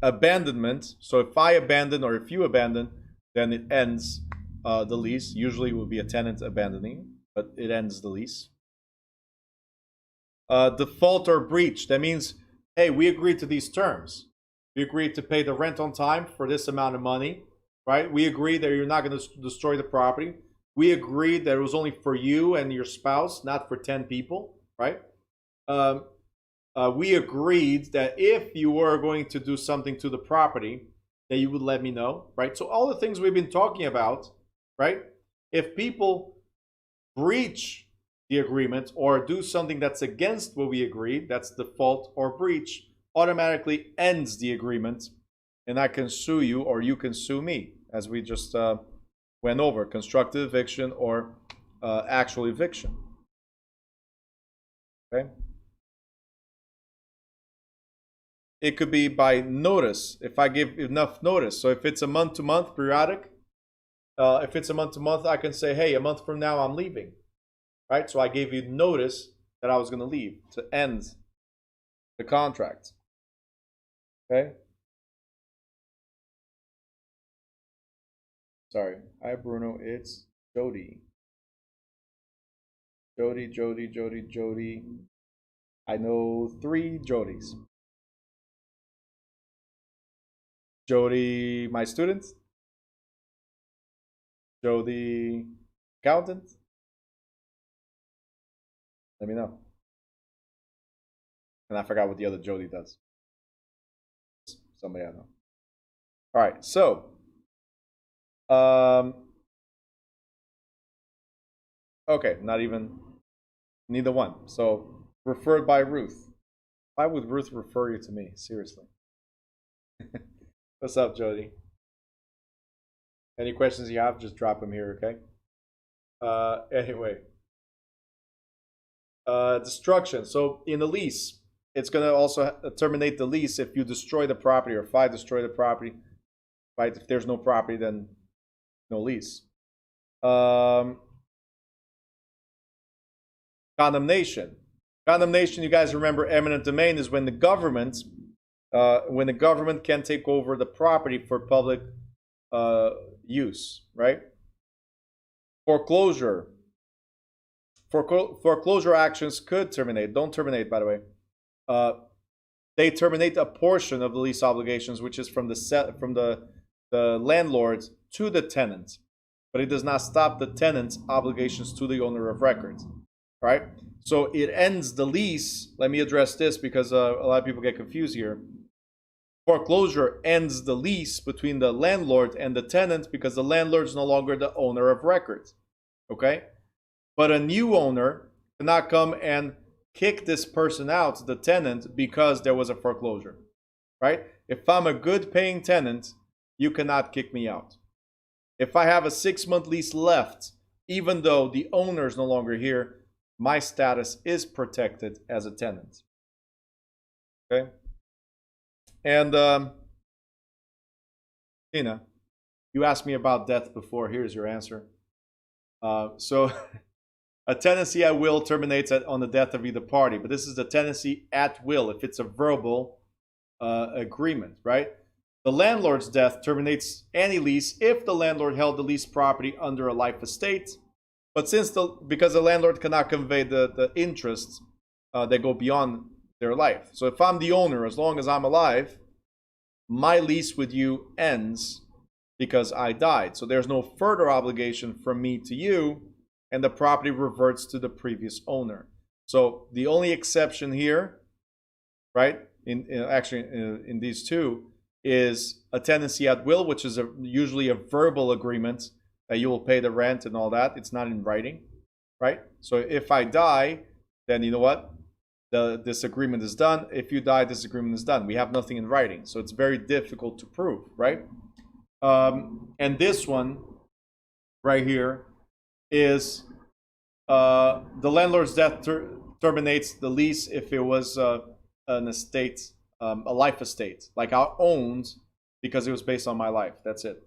Abandonment. So if I abandon or if you abandon, then it ends the lease. Usually it will be a tenant abandoning, but it ends the lease. Default or breach. That means, hey, we agreed to these terms. We agreed to pay the rent on time for this amount of money, right? We agreed that you're not going to destroy the property. We agreed that it was only for you and your spouse, not for 10 people, right? We agreed that if you were going to do something to the property, that you would let me know, right? So all the things we've been talking about, right? If people breach the agreement or do something that's against what we agreed, that's default or breach, automatically ends the agreement, and I can sue you or you can sue me, as we just went over, constructive eviction or actual eviction. Okay. It could be by notice, if I give enough notice. So if it's a month-to-month periodic, if it's a month-to-month, I can say, hey, a month from now I'm leaving, right? So I gave you notice that I was going to leave to end the contract. Okay. Sorry. Hi, Bruno. It's Jody. Jody. I know 3 Jodys. Jody, my student. Jody, accountant. Let me know. And I forgot what the other Jody does. Somebody I know. All right, so okay, not even neither one. So referred by Ruth. Why would Ruth refer you to me? Seriously. What's up, Jody? Any questions you have, just drop them here, okay? Anyway. Destruction. So in the lease, it's going to also terminate the lease if you destroy the property, or if I destroy the property, right? If there's no property, then no lease. Condemnation. Condemnation, you guys remember, eminent domain is when the government can take over the property for public use, right? Foreclosure. Foreclosure actions could terminate. Don't terminate, by the way. They terminate a portion of the lease obligations, which is from the landlords to the tenant, but it does not stop the tenant's obligations to the owner of record. Right? So it ends the lease. Let me address this because a lot of people get confused here. Foreclosure ends the lease between the landlord and the tenant because the landlord is no longer the owner of record. Okay? But a new owner cannot come and kick this person out, the tenant, because there was a foreclosure. Right? If I'm a good paying tenant, you cannot kick me out. If I have a 6-month lease left, even though the owner is no longer here, my status is protected as a tenant. Okay? And Tina, you asked me about death before. Here's your answer. So a tenancy at will terminates on the death of either party, but this is the tenancy at will if it's a verbal agreement, right? The landlord's death terminates any lease if the landlord held the leased property under a life estate. But because the landlord cannot convey the interests, they go beyond their life. So if I'm the owner, as long as I'm alive, my lease with you ends because I died. So there's no further obligation from me to you, and the property reverts to the previous owner. So the only exception here, right, in these two, is a tenancy at will, which is usually a verbal agreement that you will pay the rent and all that. It's not in writing, right? So if I die, then you know what? This agreement is done. If you die, this agreement is done. We have nothing in writing, so it's very difficult to prove, right? And this one right here is the landlord's death terminates the lease if it was an estate, a life estate, like our owned because it was based on my life. That's it.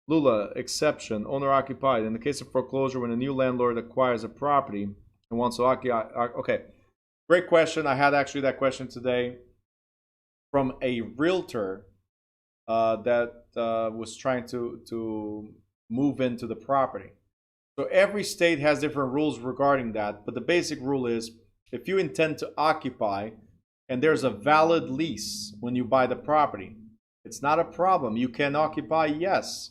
Lula, exception, owner occupied. In the case of foreclosure, when a new landlord acquires a property and wants to occupy. Okay, great question. I had actually that question today from a realtor that was trying to move into the property. So every state has different rules regarding that, but the basic rule is if you intend to occupy and there's a valid lease when you buy the property, it's not a problem. You can occupy, yes,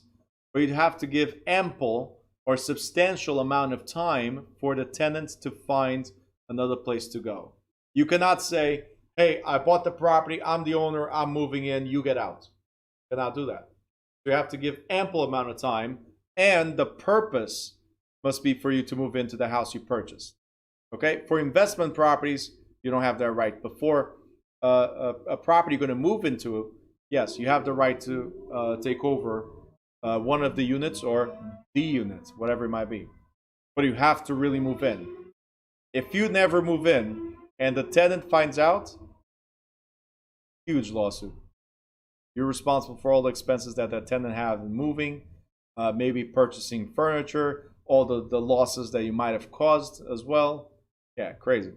but you'd have to give ample or substantial amount of time for the tenants to find another place to go. You cannot say, hey, I bought the property, I'm the owner, I'm moving in, you get out. You cannot do that. You have to give ample amount of time, and the purpose must be for you to move into the house you purchased. Okay? For investment properties, you don't have that right. But for a property you're going to move into, yes, you have the right to take over one of the units or the units, whatever it might be. But you have to really move in. If you never move in and the tenant finds out, huge lawsuit. You're responsible for all the expenses that the tenant has in moving, maybe purchasing furniture, all the losses that you might have caused as well. Yeah, crazy.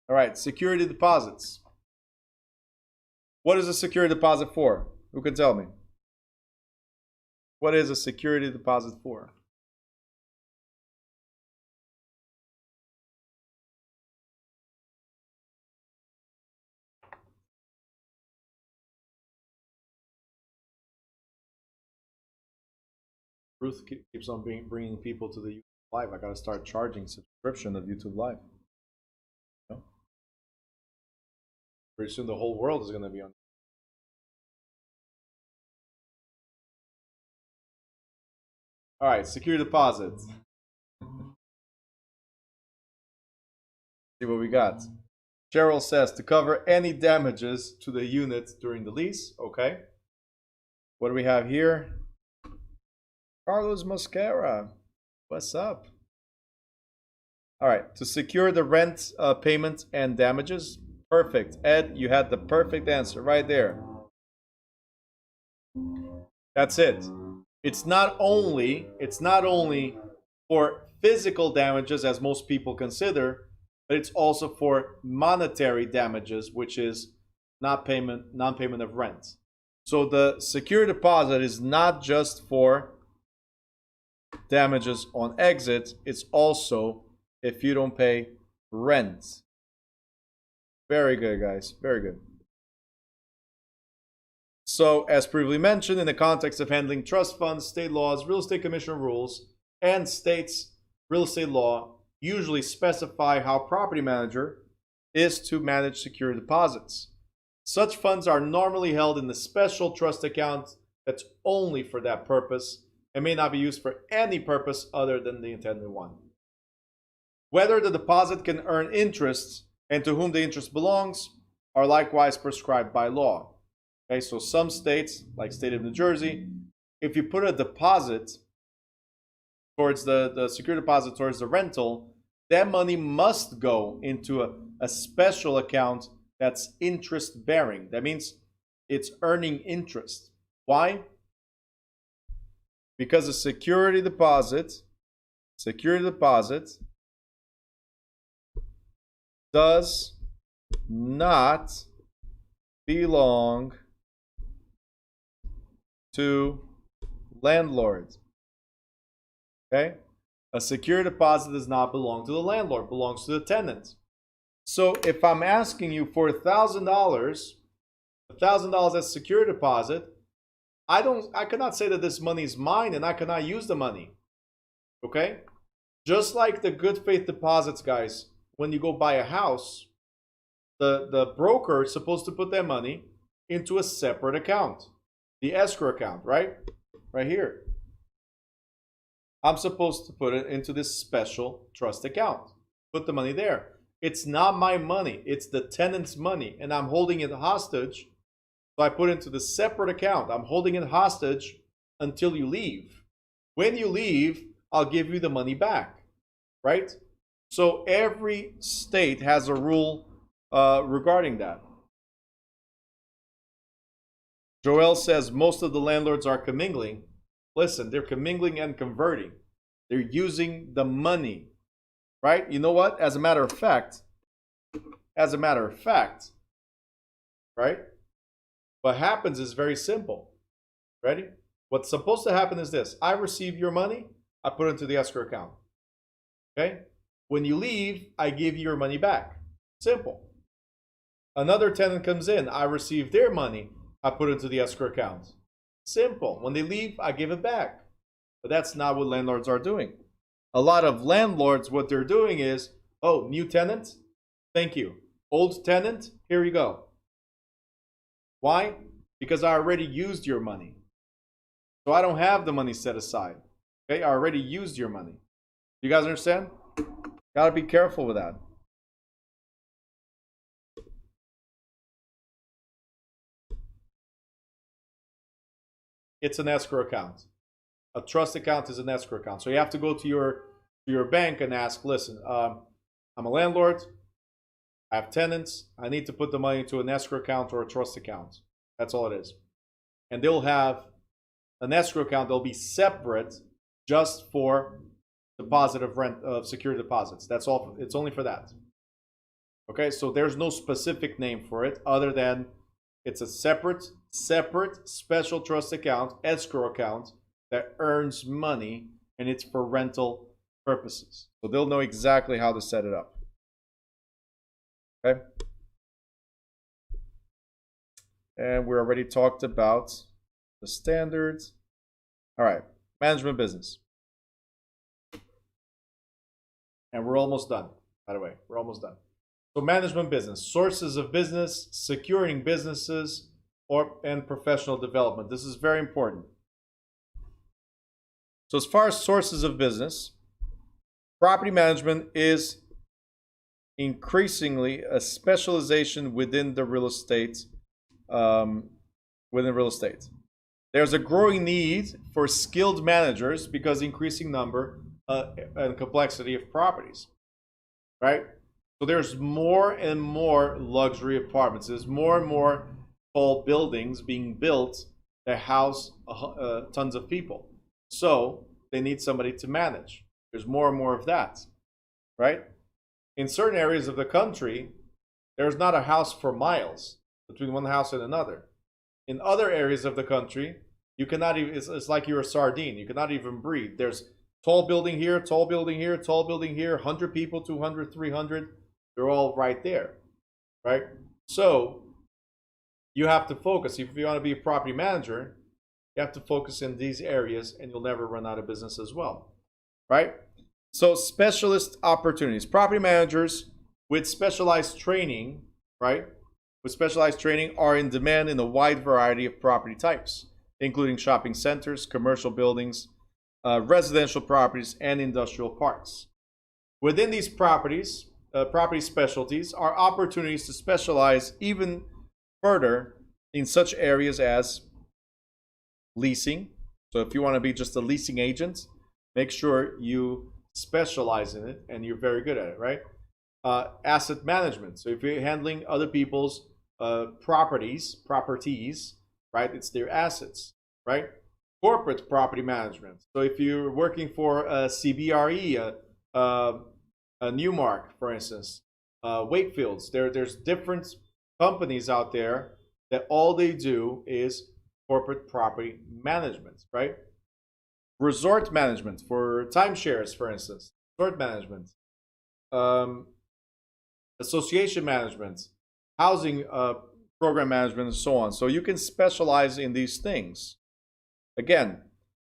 All right, security deposits. What is a security deposit for? Who can tell me? What is a security deposit for? Ruth keeps on bringing people to the YouTube Live. I got to start charging subscription of YouTube Live. You know? Pretty soon the whole world is going to be on. All right, security deposits. See what we got. Cheryl says to cover any damages to the unit during the lease. Okay. What do we have here? Carlos Mosquera, what's up? All right, to secure the rent payment and damages. Perfect. Ed, you had the perfect answer right there. That's it. It's not only for physical damages, as most people consider, but it's also for monetary damages, which is non-payment of rent. So the security deposit is not just for damages on exit, it's also if you don't pay rent. Very good, guys. Very good. So, as previously mentioned, in the context of handling trust funds, state laws, real estate commission rules, and states' real estate law usually specify how property manager is to manage security deposits. Such funds are normally held in the special trust account that's only for that purpose and may not be used for any purpose other than the intended one. Whether the deposit can earn interest and to whom the interest belongs are likewise prescribed by law. Okay, so some states, like state of New Jersey, if you put a deposit towards the security deposit towards the rental, that money must go into a special account that's interest bearing. That means it's earning interest. Why? Because a security deposit does not belong to landlords. Okay? A security deposit does not belong to the landlord, it belongs to the tenant. So if I'm asking you for $1,000 as security deposit, I cannot say that this money is mine and I cannot use the money. Okay? Just like the good faith deposits, guys, when you go buy a house, the broker is supposed to put that money into a separate account. The escrow account, right? Right here. I'm supposed to put it into this special trust account. Put the money there. It's not my money. It's the tenant's money. And I'm holding it hostage. So I put it into the separate account. I'm holding it hostage until you leave. When you leave, I'll give you the money back. right? So every state has a rule regarding that. Joel says most of the landlords are commingling. Listen, they're commingling and converting. They're using the money, right? You know what? As a matter of fact, right? What happens is very simple. Ready? What's supposed to happen is this. I receive your money, I put it into the escrow account. Okay? When you leave, I give you your money back. Simple. Another tenant comes in, I receive their money, I put it into the escrow account. Simple. When they leave, I give it back. But that's not what landlords are doing. A lot of landlords, what they're doing is, oh, new tenant? Thank you. Old tenant? Here you go. Why? Because I already used your money. So I don't have the money set aside. Okay, I already used your money. You guys understand? Gotta be careful with that. It's an escrow account. A trust account is an escrow account. So you have to go to your bank and ask, listen, I'm a landlord, I have tenants, I need to put the money into an escrow account or a trust account. That's all it is. And they'll have an escrow account that'll be separate just for deposit of rent, of security deposits. That's all. It's only for that. Okay, so there's no specific name for it other than it's a separate special trust account, escrow account that earns money, and it's for rental purposes. So they'll know exactly how to set it up. Okay. And we already talked about the standards. All right, management business. And we're almost done, by the way. We're almost done. So management business, sources of business, securing businesses, and professional development. This is very important. So as far as sources of business, property management is increasingly a specialization within the real estate. There's a growing need for skilled managers because increasing number and complexity of properties, right? So there's more and more luxury apartments. There's more and more tall buildings being built that house tons of people. So they need somebody to manage. There's more and more of that, right? In certain areas of the country, there's not a house for miles between one house and another. In other areas of the country, you cannot even, it's like you're a sardine. You cannot even breathe. There's tall building here, tall building here, tall building here, 100 people, 200, 300. They're all right there, right? So you have to focus. If you want to be a property manager, you have to focus in these areas and you'll never run out of business as well, right? So specialist opportunities. Property managers with specialized training, right? With specialized training are in demand in a wide variety of property types, including shopping centers, commercial buildings, residential properties, and industrial parks. Within these properties, property specialties are opportunities to specialize even further in such areas as leasing. So if you want to be just a leasing agent, make sure you specialize in it and you're very good at it, right? Asset management. So if you're handling other people's properties, right? It's their assets, right? Corporate property management. So if you're working for a CBRE, a Newmark, for instance, Wakefield's, there's different companies out there that all they do is corporate property management, right? Resort management for timeshares, for instance, resort management, association management, housing program management, and so on. So you can specialize in these things. Again,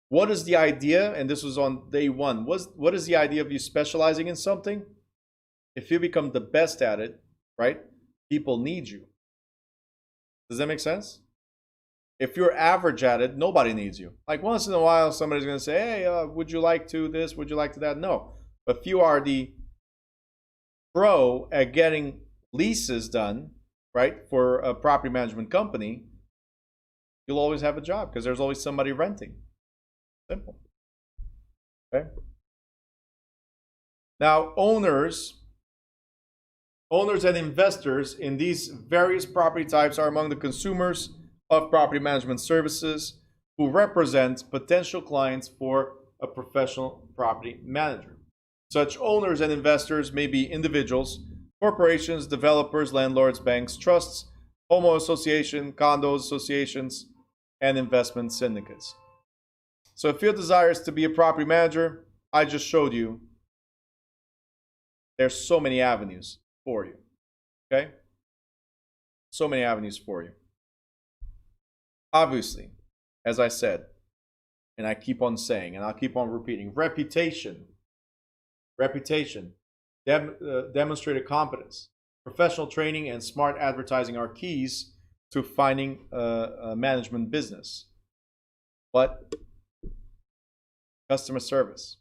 what is the idea? And this was on day one. What is the idea of you specializing in something? If you become the best at it, right? People need you. Does that make sense? If you're average at it, nobody needs you. Like once in a while, somebody's going to say, hey, would you like to this? Would you like to that? No. But if you are the pro at getting leases done, right, for a property management company, you'll always have a job because there's always somebody renting. Simple. Okay. Now, owners and investors in these various property types are among the consumers of property management services who represent potential clients for a professional property manager. Such owners and investors may be individuals, corporations, developers, landlords, banks, trusts, homeowner association, condos, associations, and investment syndicates. So if your desire is to be a property manager, I just showed you there's so many avenues for you. Okay? So many avenues for you. Obviously, as I said, and I keep on saying, and I'll keep on repeating, reputation, demonstrated competence, professional training, and smart advertising are keys to finding a management business. But customer service,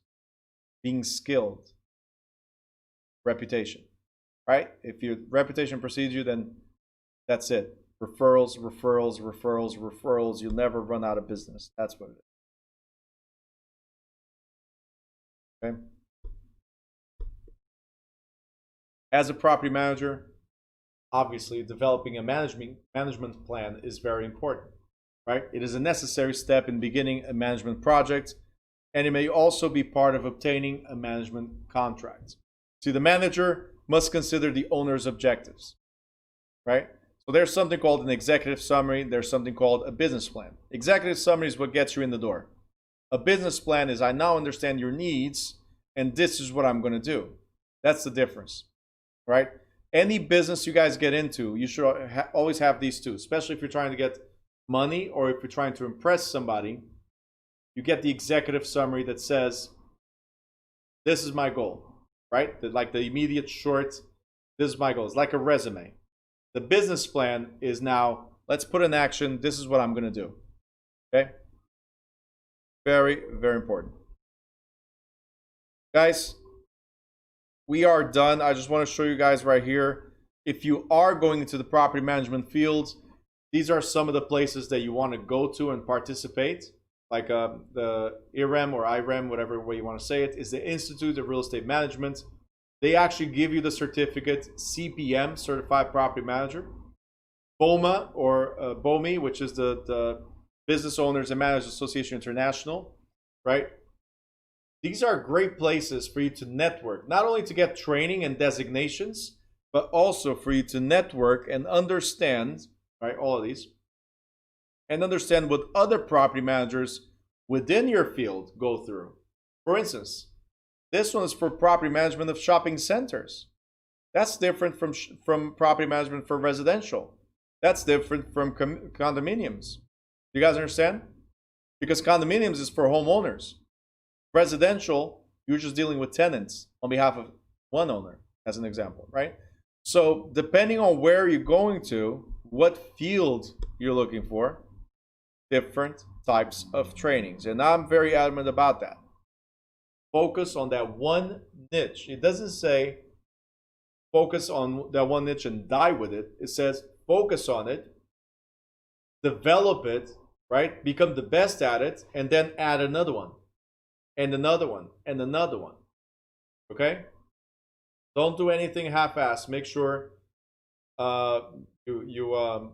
being skilled, reputation, right? If your reputation precedes you, then that's it. Referrals, referrals, referrals, referrals. You'll never run out of business. That's what it is. Okay? As a property manager, obviously developing a management plan is very important, right? It is a necessary step in beginning a management project, and it may also be part of obtaining a management contract. See, the manager must consider the owner's objectives, right? So there's something called an executive summary. There's something called a business plan. Executive summary is what gets you in the door. A business plan is, I now understand your needs, and this is what I'm going to do. That's the difference, right? Any business you guys get into, you should always have these two, especially if you're trying to get money or if you're trying to impress somebody. You get the executive summary that says, this is my goal, right? Like the immediate short, this is my goal. It's like a resume. The business plan is now, let's put in action, this is what I'm going to do. Okay? Very, very important. Guys, we are done. I just want to show you guys right here. If you are going into the property management field, these are some of the places that you want to go to and participate. Like the IREM or IREM, whatever way you want to say it, is the Institute of Real Estate Management. They actually give you the certificate CPM, Certified Property Manager. BOMA or BOMI, which is the Business Owners and Managers Association International, right? These are great places for you to network, not only to get training and designations, but also for you to network and understand, right, all of these, and understand what other property managers within your field go through. For instance, this one is for property management of shopping centers. That's different from property management for residential. That's different from condominiums. You guys understand? Because condominiums is for homeowners. Residential, you're just dealing with tenants on behalf of one owner, as an example, right? So depending on where you're going to, what field you're looking for, different types of trainings. And I'm very adamant about that. Focus on that one niche. It doesn't say focus on that one niche and die with it. It says focus on it, develop it, right? Become the best at it, and then add another one, and another one, and another one. Okay? Don't do anything half-assed. Make sure you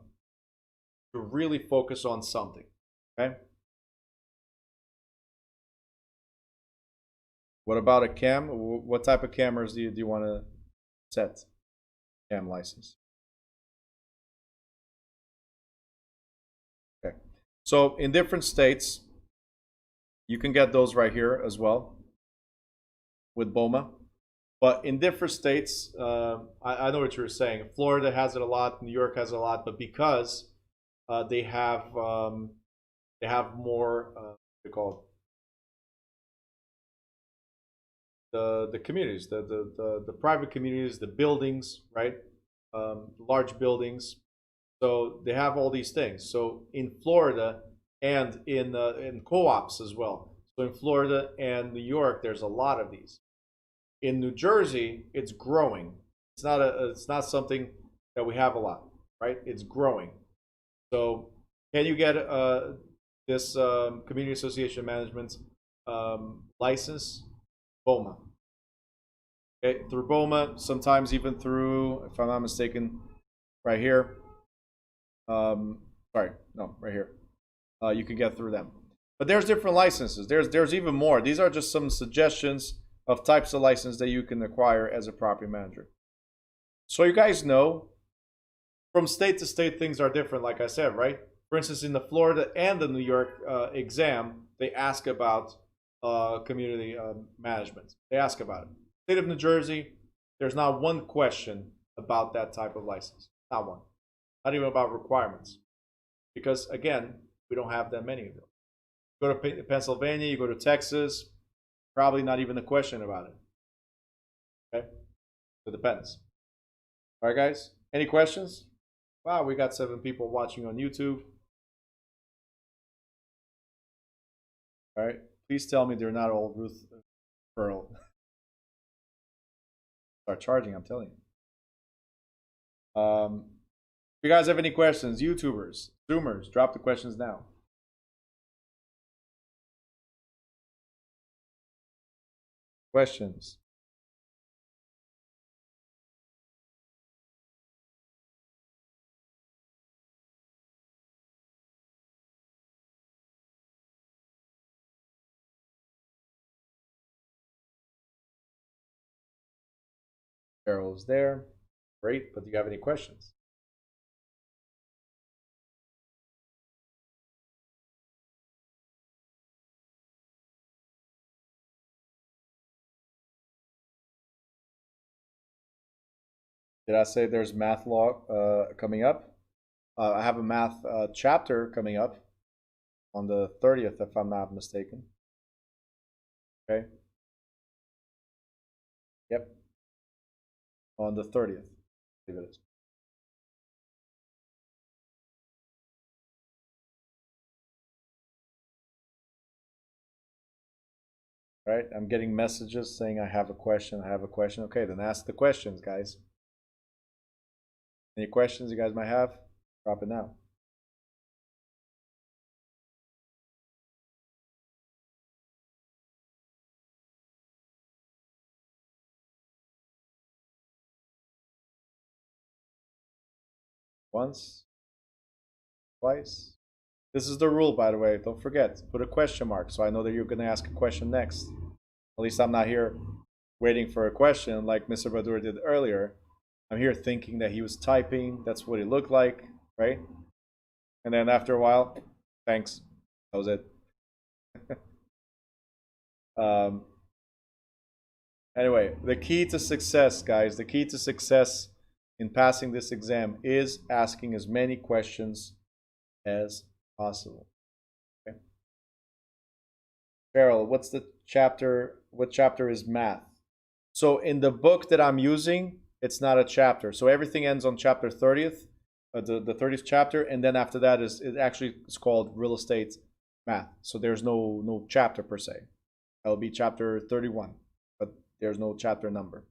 really focus on something. Okay? What about a cam? What type of cameras do you want to set? Cam license. Okay. So in different states, you can get those right here as well with BOMA. But in different states, I know what you're saying. Florida has it a lot. New York has it a lot. But because they have more, what they call the communities, the private communities, the buildings, right? Large buildings. So they have all these things. So in Florida and in co-ops as well. So in Florida and New York, there's a lot of these. In New Jersey, it's growing. It's not something that we have a lot, right? It's growing. So can you get this community association management license? BOMA. Okay, through BOMA, sometimes even through, if I'm not mistaken, right here. Sorry, no, right here. You can get through them. But there's different licenses. There's even more. These are just some suggestions of types of license that you can acquire as a property manager. So you guys know, from state to state, things are different, like I said, right? For instance, in the Florida and the New York exam, they ask about community management. They ask about it. State of New Jersey, there's not one question about that type of license. Not one. Not even about requirements. Because, again, we don't have that many of them. You go to Pennsylvania, you go to Texas, probably not even a question about it. Okay? So it depends. All right, guys? Any questions? Wow, we got 7 people watching on YouTube. All right. Please tell me they're not all Ruth Pearl. Start charging, I'm telling you. If you guys have any questions, YouTubers, Zoomers, drop the questions now. Questions? Carol's there. Great, but do you have any questions? Did I say there's math law coming up? I have a math chapter coming up on the 30th, if I'm not mistaken. Okay. Yep. On the 30th, I believe it is. Right? I'm getting messages saying I have a question. I have a question. Okay, then ask the questions, guys. Any questions you guys might have? Drop it now. Once, twice. This is the rule, by the way. Don't forget, put a question mark so I know that you're going to ask a question next. At least I'm not here waiting for a question like Mr. Badur did earlier. I'm here thinking that he was typing. That's what it looked like, right? And then after a while, thanks. That was it. Anyway, the key to success, guys, the key to success in passing this exam is asking as many questions as possible. Okay. Carol, what's the chapter? What chapter is math? So in the book that I'm using, it's not a chapter. So everything ends on chapter 30th, the 30th chapter, and then after that it's called real estate math. So there's no chapter per se. That'll be chapter 31, but there's no chapter number.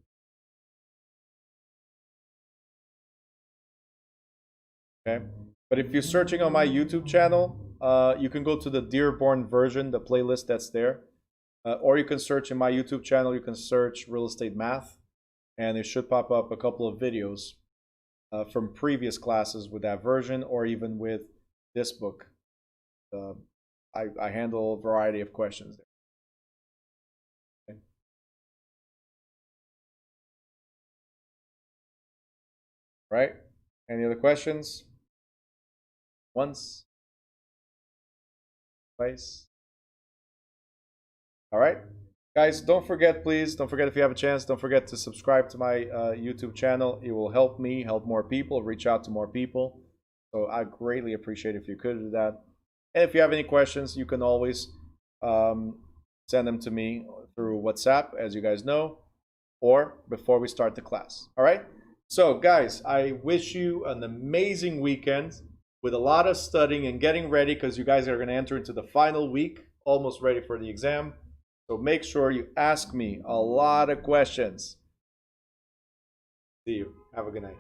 Okay. But if you're searching on my YouTube channel, you can go to the Dearborn version, the playlist that's there. Or you can search in my YouTube channel, you can search real estate math, and it should pop up a couple of videos from previous classes with that version, or even with this book. I handle a variety of questions there. Okay. Right? Any other questions? Once? Twice? All right. Guys, don't forget, please, don't forget if you have a chance, don't forget to subscribe to my YouTube channel. It will help me, help more people, reach out to more people. So I greatly appreciate if you could do that. And if you have any questions, you can always send them to me through WhatsApp, as you guys know, or before we start the class. All right? So, guys, I wish you an amazing weekend with a lot of studying and getting ready, because you guys are going to enter into the final week, almost ready for the exam. So make sure you ask me a lot of questions. See you. Have a good night.